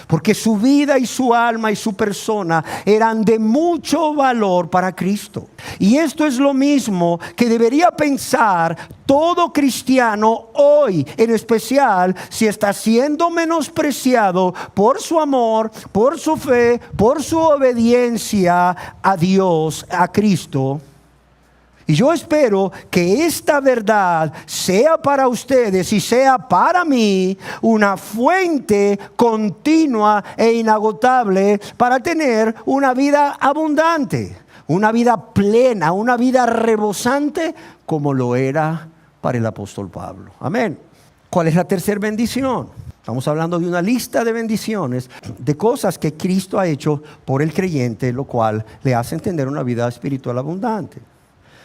Porque su vida y su alma y su persona eran de mucho valor para Cristo. Y esto es lo mismo que debería pensar todo cristiano hoy, en especial si está siendo menospreciado por su amor, por su fe, por su obediencia a Dios, a Cristo. Y yo espero que esta verdad sea para ustedes y sea para mí una fuente continua e inagotable para tener una vida abundante, una vida plena, una vida rebosante como lo era para el apóstol Pablo. Amén. ¿Cuál es la tercera bendición? Estamos hablando de una lista de bendiciones, de cosas que Cristo ha hecho por el creyente, lo cual le hace entender una vida espiritual abundante.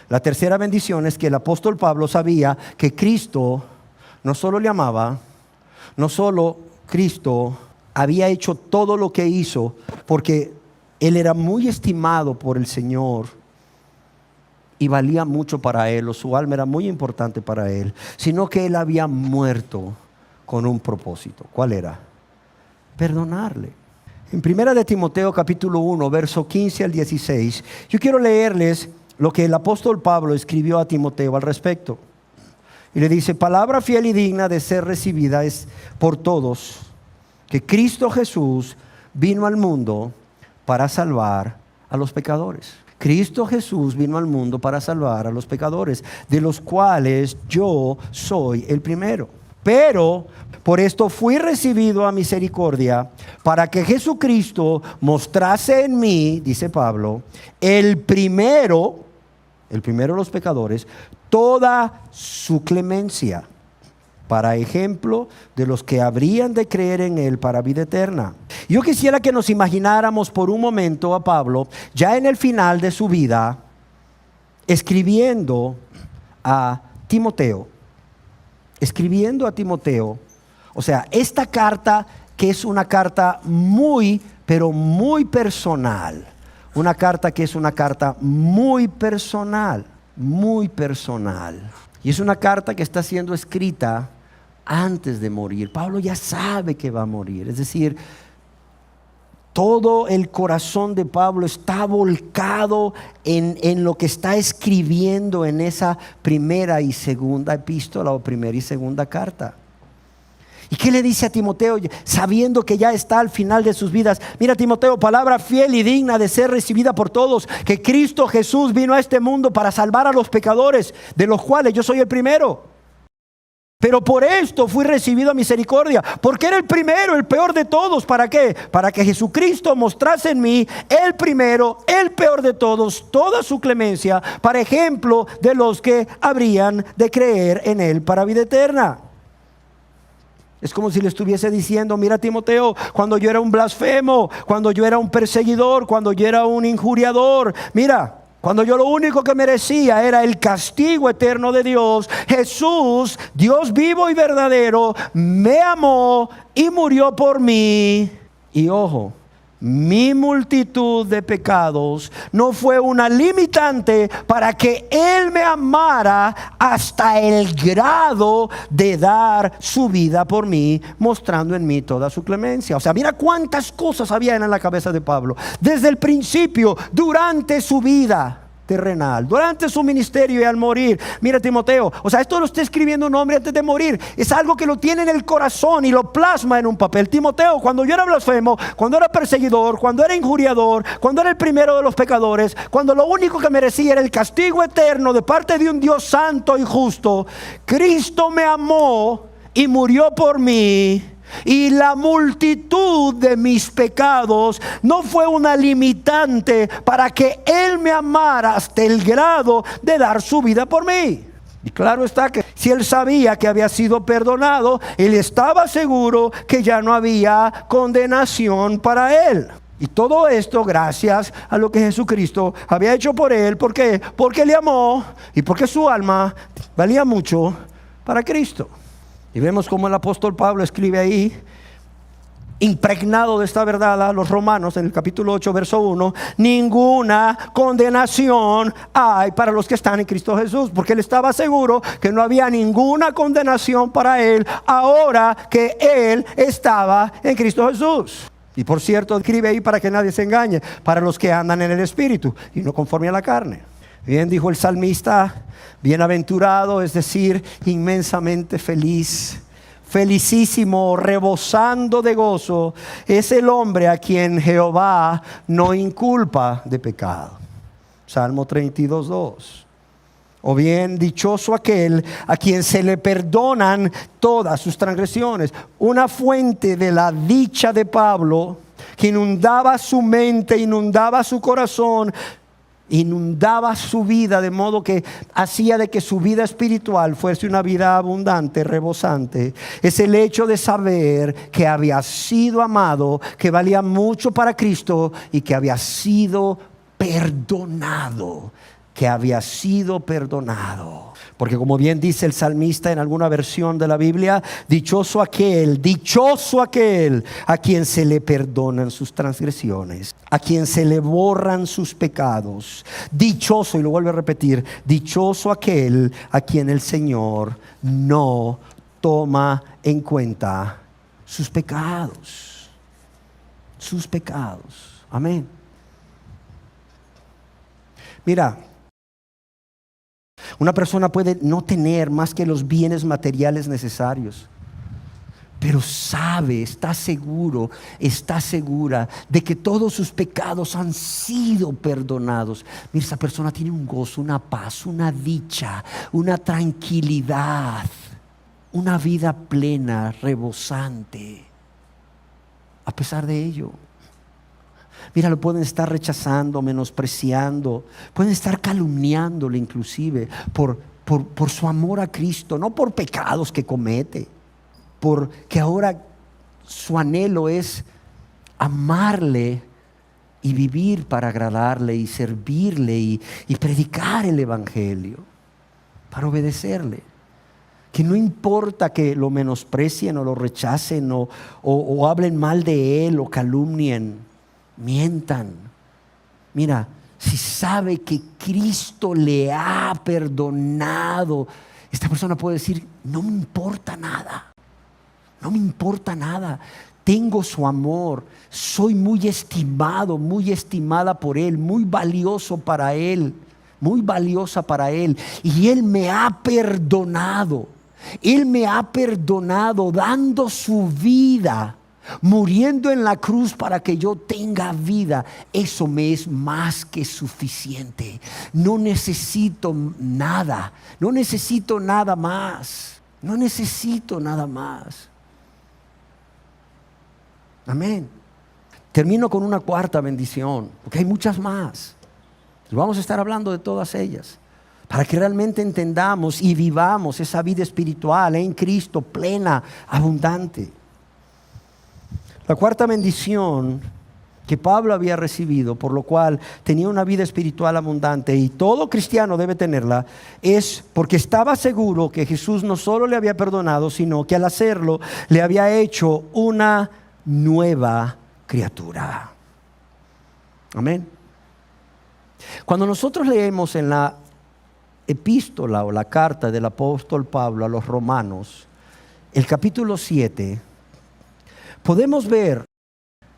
La tercera bendición es que el apóstol Pablo sabía que Cristo no solo le amaba, no solo Cristo había hecho todo lo que hizo, porque él era muy estimado por el Señor y valía mucho para él, o su alma era muy importante para él, sino que él había muerto con un propósito. ¿Cuál era? Perdonarle. En 1 de Timoteo capítulo 1, verso 15 al 16, yo quiero leerles lo que el apóstol Pablo escribió a Timoteo al respecto. Y le dice: palabra fiel y digna de ser recibida es por todos, que Cristo Jesús vino al mundo para salvar a los pecadores. Cristo Jesús vino al mundo para salvar a los pecadores, de los cuales yo soy el primero. Pero por esto fui recibido a misericordia, para que Jesucristo mostrase en mí, dice Pablo, el primero de los pecadores, toda su clemencia, para ejemplo de los que habrían de creer en él para vida eterna. Yo quisiera que nos imagináramos por un momento a Pablo ya en el final de su vida, escribiendo a Timoteo. O sea, esta carta, que es una carta muy, pero muy personal. Una carta que es una carta muy personal. Y es una carta que está siendo escrita antes de morir. Pablo ya sabe que va a morir. Es decir, todo el corazón de Pablo está volcado en lo que está escribiendo en esa primera y segunda epístola, o primera y segunda carta. ¿Y qué le dice a Timoteo, sabiendo que ya está al final de sus vidas? Mira, Timoteo, palabra fiel y digna de ser recibida por todos, que Cristo Jesús vino a este mundo para salvar a los pecadores, de los cuales yo soy el primero. Pero por esto fui recibido a misericordia, porque era el primero, el peor de todos. ¿Para qué? Para que Jesucristo mostrase en mí, el primero, el peor de todos, toda su clemencia, para ejemplo de los que habrían de creer en él para vida eterna. Es como si le estuviese diciendo: mira, Timoteo, cuando yo era un blasfemo, cuando yo era un perseguidor, cuando yo era un injuriador, mira, cuando yo lo único que merecía era el castigo eterno de Dios, Jesús, Dios vivo y verdadero, me amó y murió por mí. Y ojo, mi multitud de pecados no fue una limitante para que Él me amara hasta el grado de dar su vida por mí, mostrando en mí toda su clemencia. O sea, mira cuántas cosas había en la cabeza de Pablo. Desde el principio, durante su vida terrenal, durante su ministerio y al morir. Mira Timoteo, o sea, esto lo está escribiendo un hombre antes de morir. Es algo que lo tiene en el corazón y lo plasma en un papel. Timoteo, cuando yo era blasfemo, cuando era perseguidor, cuando era injuriador, cuando era el primero de los pecadores, cuando lo único que merecía era el castigo eterno de parte de un Dios santo y justo, Cristo me amó y murió por mí. Y la multitud de mis pecados no fue una limitante para que Él me amara hasta el grado de dar su vida por mí. Y claro está que si Él sabía que había sido perdonado, Él estaba seguro que ya no había condenación para Él. Y todo esto gracias a lo que Jesucristo había hecho por Él. ¿Por qué? Porque le amó y porque su alma valía mucho para Cristo. Y vemos como el apóstol Pablo escribe ahí, impregnado de esta verdad, a los romanos en el capítulo 8 verso 1: ninguna condenación hay para los que están en Cristo Jesús, porque él estaba seguro que no había ninguna condenación para él ahora que él estaba en Cristo Jesús. Y por cierto, escribe ahí para que nadie se engañe: para los que andan en el Espíritu y no conforme a la carne. Bien dijo el salmista: bienaventurado, es decir, inmensamente feliz, felicísimo, rebosando de gozo, es el hombre a quien Jehová no inculpa de pecado. Salmo 32:2. O bien, dichoso aquel a quien se le perdonan todas sus transgresiones. Una fuente de la dicha de Pablo, que inundaba su mente, inundaba su corazón, inundaba su vida, de modo que hacía de que su vida espiritual fuese una vida abundante, rebosante. Es el hecho de saber que había sido amado, que valía mucho para Cristo y que había sido perdonado. Porque como bien dice el salmista en alguna versión de la Biblia: dichoso aquel a quien se le perdonan sus transgresiones, a quien se le borran sus pecados. Dichoso, y lo vuelvo a repetir, dichoso aquel a quien el Señor no toma en cuenta sus pecados. Amén. Mira, una persona puede no tener más que los bienes materiales necesarios, pero sabe, está seguro, está segura de que todos sus pecados han sido perdonados. Mira, esa persona tiene un gozo, una paz, una dicha, una tranquilidad, una vida plena, rebosante. A pesar de ello, mira, lo pueden estar rechazando, menospreciando, pueden estar calumniándole inclusive por su amor a Cristo, no por pecados que comete, porque ahora su anhelo es amarle y vivir para agradarle y servirle y predicar el evangelio, para obedecerle. Que no importa que lo menosprecien o lo rechacen o hablen mal de él o calumnien, mientan. Mira, si sabe que Cristo le ha perdonado, esta persona puede decir: no me importa nada, tengo su amor, soy muy estimado, muy estimada por Él, muy valioso para Él, muy valiosa para Él, y Él me ha perdonado, dando su vida, muriendo en la cruz para que yo tenga vida. Eso me es más que suficiente. No necesito nada más. Amén. Termino con una cuarta bendición, porque hay muchas más. Y vamos a estar hablando de todas ellas, para que realmente entendamos y vivamos esa vida espiritual en Cristo, plena, abundante. La cuarta bendición que Pablo había recibido, por lo cual tenía una vida espiritual abundante, y todo cristiano debe tenerla, es porque estaba seguro que Jesús no solo le había perdonado, sino que al hacerlo le había hecho una nueva criatura. Amén. Cuando nosotros leemos en la epístola o la carta del apóstol Pablo a los romanos, el capítulo 7, podemos ver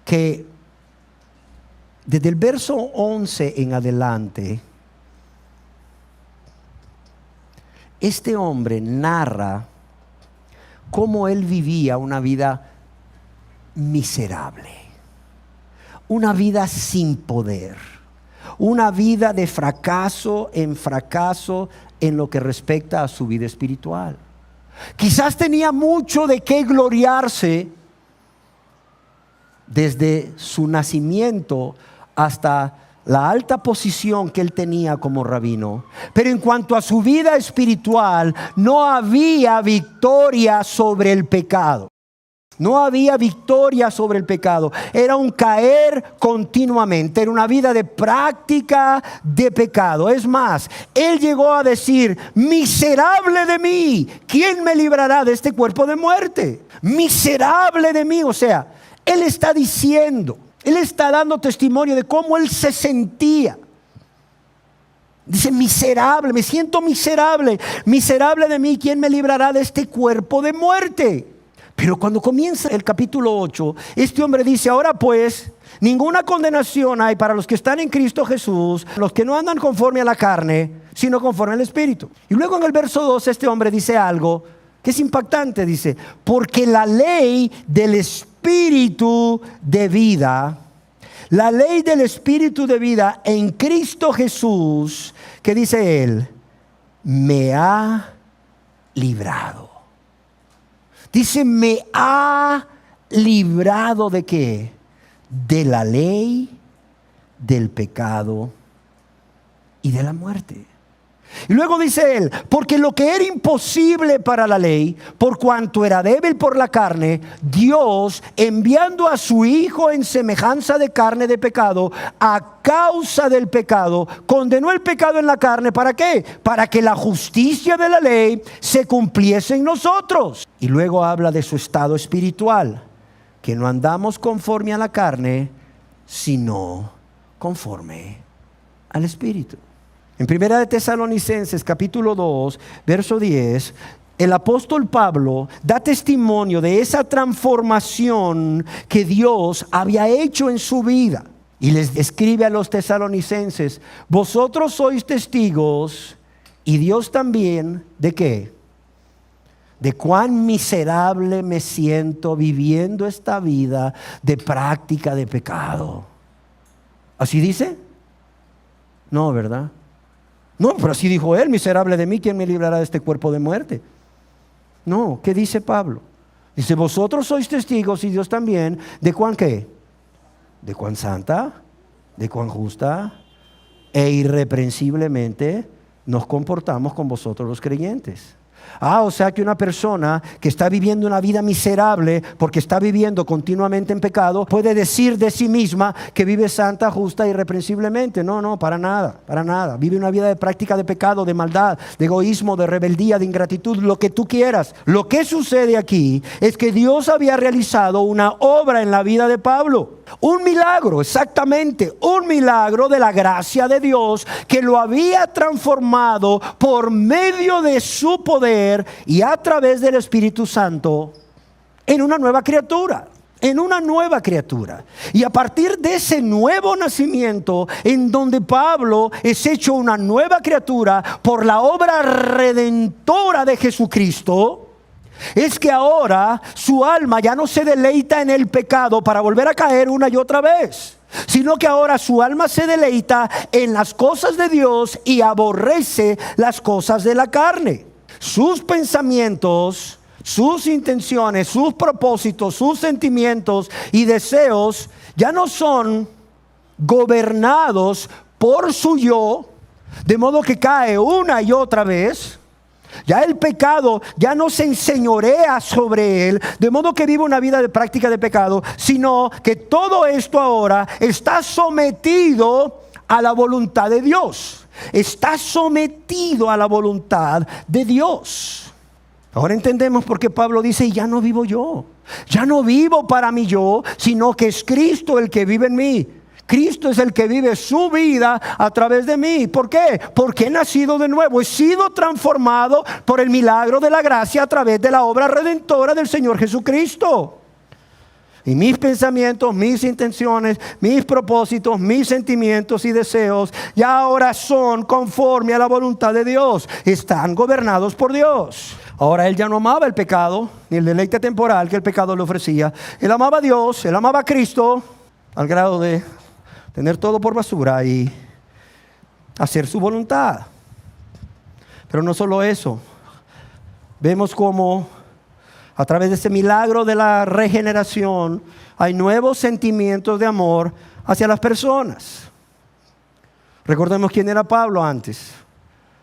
que desde el verso 11 en adelante, este hombre narra cómo él vivía una vida miserable, una vida sin poder, una vida de fracaso en lo que respecta a su vida espiritual. Quizás tenía mucho de qué gloriarse desde su nacimiento hasta la alta posición que él tenía como rabino, pero en cuanto a su vida espiritual, no había victoria sobre el pecado. No había victoria sobre el pecado. Era un caer continuamente. Era una vida de práctica de pecado. Es más, él llegó a decir: miserable de mí, ¿quién me librará de este cuerpo de muerte? Miserable de mí. O sea, él está diciendo, él está dando testimonio de cómo él se sentía. Dice: miserable, me siento miserable. Miserable de mí, ¿quién me librará de este cuerpo de muerte? Pero cuando comienza el capítulo 8, este hombre dice: ahora pues, ninguna condenación hay para los que están en Cristo Jesús, los que no andan conforme a la carne, sino conforme al Espíritu. Y luego en el verso 2 este hombre dice algo que es impactante. Dice: porque la ley del Espíritu de vida, la ley del Espíritu de vida en Cristo Jesús, que dice él, me ha librado. Dice: me ha librado ¿de qué? De la ley, del pecado y de la muerte. Y luego dice él: porque lo que era imposible para la ley, por cuanto era débil por la carne, Dios, enviando a su Hijo en semejanza de carne de pecado, a causa del pecado, condenó el pecado en la carne. ¿Para qué? Para que la justicia de la ley se cumpliese en nosotros. Y luego habla de su estado espiritual, que no andamos conforme a la carne, sino conforme al Espíritu. En Primera de Tesalonicenses capítulo 2, verso 10, el apóstol Pablo da testimonio de esa transformación que Dios había hecho en su vida. Y les escribe a los tesalonicenses: vosotros sois testigos, y Dios también, ¿de qué? De cuán miserable me siento viviendo esta vida de práctica de pecado. ¿Así dice? No, ¿verdad? No, pero así dijo él: miserable de mí, ¿quién me librará de este cuerpo de muerte? No, ¿qué dice Pablo? Dice: vosotros sois testigos, y Dios también, ¿de cuán qué? De cuán santa, de cuán justa e irreprensiblemente nos comportamos con vosotros los creyentes. O sea que una persona que está viviendo una vida miserable porque está viviendo continuamente en pecado puede decir de sí misma que vive santa, justa, irreprensiblemente. No, para nada, para nada. Vive una vida de práctica de pecado, de maldad, de egoísmo, de rebeldía, de ingratitud, lo que tú quieras. Lo que sucede aquí es que Dios había realizado una obra en la vida de Pablo. Un milagro, exactamente, un milagro de la gracia de Dios que lo había transformado por medio de su poder y a través del Espíritu Santo en una nueva criatura. En una nueva criatura. Y a partir de ese nuevo nacimiento, en donde Pablo es hecho una nueva criatura por la obra redentora de Jesucristo, es que ahora su alma ya no se deleita en el pecado para volver a caer una y otra vez, sino que ahora su alma se deleita en las cosas de Dios y aborrece las cosas de la carne. Sus pensamientos, sus intenciones, sus propósitos, sus sentimientos y deseos ya no son gobernados por su yo, de modo que cae una y otra vez. Ya el pecado ya no se enseñorea sobre él, de modo que vive una vida de práctica de pecado, sino que todo esto ahora está sometido a la voluntad de Dios. Está sometido a la voluntad de Dios. Ahora entendemos por qué Pablo dice: ya no vivo yo, ya no vivo para mí yo, sino que es Cristo el que vive en mí. Cristo es el que vive su vida a través de mí. ¿Por qué? Porque he nacido de nuevo, he sido transformado por el milagro de la gracia a través de la obra redentora del Señor Jesucristo. Y mis pensamientos, mis intenciones, mis propósitos, mis sentimientos y deseos ya ahora son conforme a la voluntad de Dios. Están gobernados por Dios. Ahora él ya no amaba el pecado, ni el deleite temporal que el pecado le ofrecía. Él amaba a Dios, él amaba a Cristo, al grado de tener todo por basura y hacer su voluntad. Pero no solo eso. Vemos cómo a través de ese milagro de la regeneración hay nuevos sentimientos de amor hacia las personas. Recordemos quién era Pablo antes.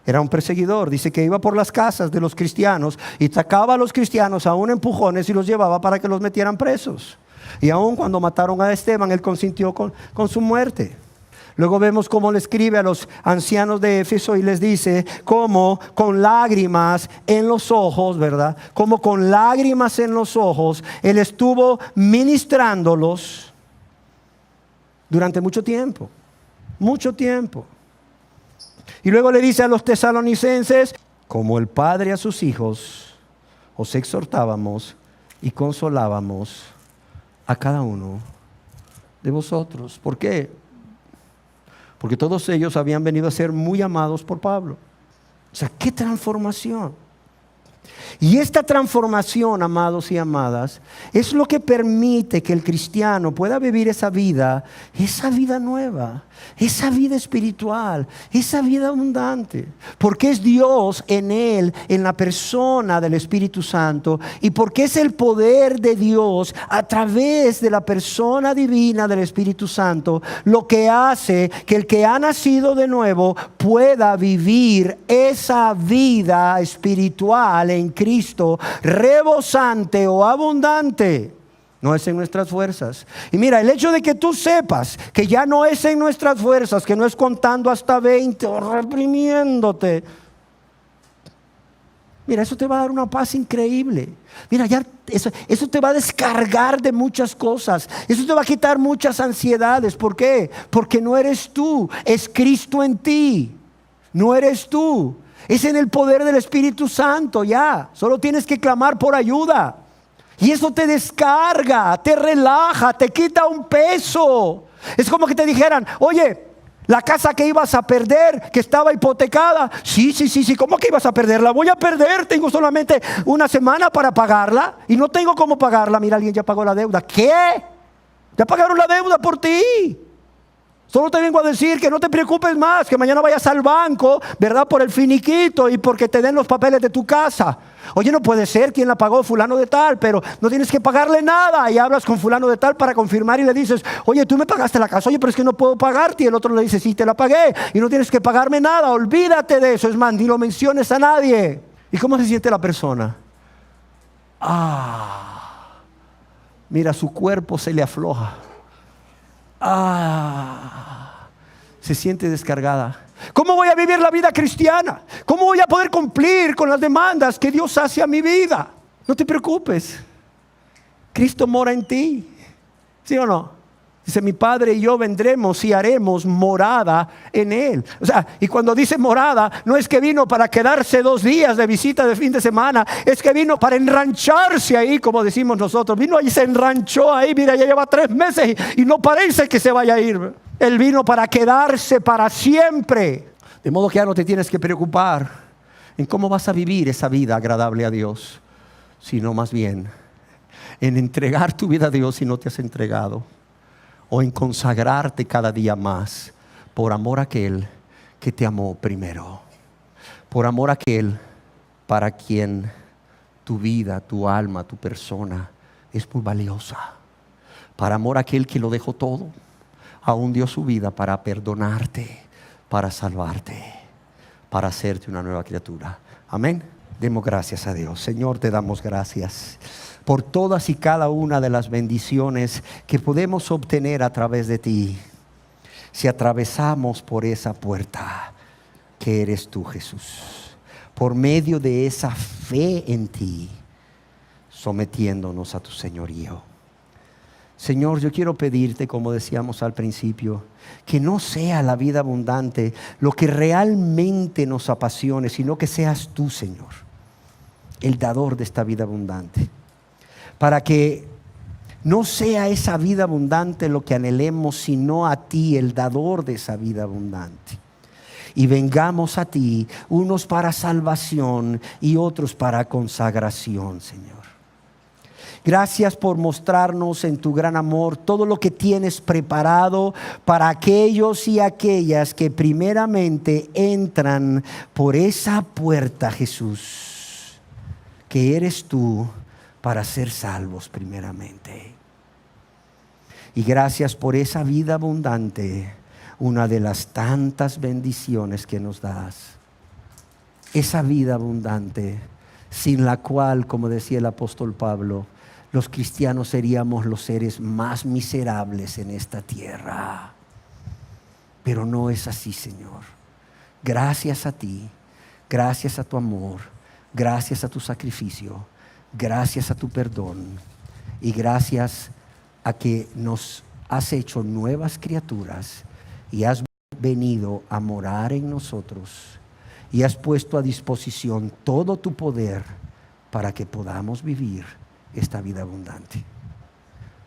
Era un perseguidor. Dice que iba por las casas de los cristianos y sacaba a los cristianos aún empujones y los llevaba para que los metieran presos. Y aún cuando mataron a Esteban, él consintió con su muerte. Luego vemos cómo le escribe a los ancianos de Éfeso y les dice cómo con lágrimas en los ojos, ¿verdad? Como con lágrimas en los ojos, él estuvo ministrándolos durante mucho tiempo. Mucho tiempo. Y luego le dice a los tesalonicenses, como el Padre a sus hijos, os exhortábamos y consolábamos a cada uno de vosotros. ¿Por qué? Porque todos ellos habían venido a ser muy amados por Pablo. O sea, qué transformación. Y esta transformación, amados y amadas, es lo que permite que el cristiano pueda vivir esa vida nueva, esa vida espiritual, esa vida abundante. Porque es Dios en él, en la persona del Espíritu Santo, y porque es el poder de Dios a través de la persona divina del Espíritu Santo lo que hace que el que ha nacido de nuevo pueda vivir esa vida espiritual en Cristo, rebosante o abundante. No es en nuestras fuerzas. Y mira, el hecho de que tú sepas que ya no es en nuestras fuerzas, que no es contando hasta 20 o reprimiéndote, mira, eso te va a dar una paz increíble. Mira, ya eso te va a descargar de muchas cosas. Eso te va a quitar muchas ansiedades. ¿Por qué? Porque no eres tú, es Cristo en ti. No eres tú. Es en el poder del Espíritu Santo ya. Solo tienes que clamar por ayuda. Y eso te descarga, te relaja, te quita un peso. Es como que te dijeran, oye, la casa que ibas a perder, que estaba hipotecada. Sí, ¿cómo que ibas a perder? La voy a perder, tengo solamente una semana para pagarla y no tengo cómo pagarla. Mira, alguien ya pagó la deuda. ¿Qué? Ya pagaron la deuda por ti. Solo te vengo a decir que no te preocupes más, que mañana vayas al banco, ¿verdad? Por el finiquito y porque te den los papeles de tu casa. Oye, no puede ser, ¿quién la pagó? Fulano de tal, pero no tienes que pagarle nada. Y hablas con fulano de tal para confirmar y le dices, oye, tú me pagaste la casa, oye, pero es que no puedo pagarte. Y el otro le dice, sí, te la pagué y no tienes que pagarme nada, olvídate de eso. Es más, ni lo menciones a nadie. ¿Y cómo se siente la persona? Mira, su cuerpo se le afloja. Se siente descargada. ¿Cómo voy a vivir la vida cristiana? ¿Cómo voy a poder cumplir con las demandas que Dios hace a mi vida? No te preocupes. Cristo mora en ti. ¿Sí o no? Dice, mi Padre y yo vendremos y haremos morada en Él. O sea, y cuando dice morada, no es que vino para quedarse 2 días de visita de fin de semana. Es que vino para enrancharse ahí, como decimos nosotros. Vino y se enranchó ahí. Mira, ya lleva 3 meses y no parece que se vaya a ir. Él vino para quedarse para siempre. De modo que ya no te tienes que preocupar en cómo vas a vivir esa vida agradable a Dios, sino más bien en entregar tu vida a Dios si no te has entregado, o en consagrarte cada día más por amor a aquel que te amó primero, por amor a aquel para quien tu vida, tu alma, tu persona es muy valiosa, para amor a aquel que lo dejó todo, aún dio su vida para perdonarte, para salvarte, para hacerte una nueva criatura. Amén. Demos gracias a Dios. Señor, te damos gracias por todas y cada una de las bendiciones que podemos obtener a través de ti, si atravesamos por esa puerta que eres tú, Jesús, por medio de esa fe en ti, sometiéndonos a tu señorío. Señor, yo quiero pedirte, como decíamos al principio, que no sea la vida abundante lo que realmente nos apasione, sino que seas tú, Señor, el dador de esta vida abundante. Para que no sea esa vida abundante lo que anhelemos, sino a ti, el dador de esa vida abundante. Y vengamos a ti, unos para salvación y otros para consagración, Señor. Gracias por mostrarnos en tu gran amor todo lo que tienes preparado para aquellos y aquellas que primeramente entran por esa puerta, Jesús, que eres tú, para ser salvos primeramente. Y gracias por esa vida abundante, una de las tantas bendiciones que nos das. Esa vida abundante, sin la cual, como decía el apóstol Pablo, los cristianos seríamos los seres más miserables en esta tierra. Pero no es así, Señor. Gracias a ti, gracias a tu amor, gracias a tu sacrificio, gracias a tu perdón y gracias a que nos has hecho nuevas criaturas y has venido a morar en nosotros y has puesto a disposición todo tu poder para que podamos vivir esta vida abundante.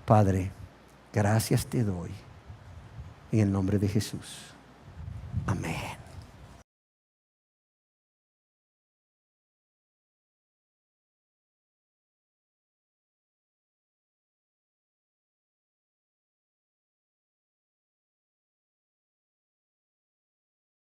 Padre, gracias te doy en el nombre de Jesús.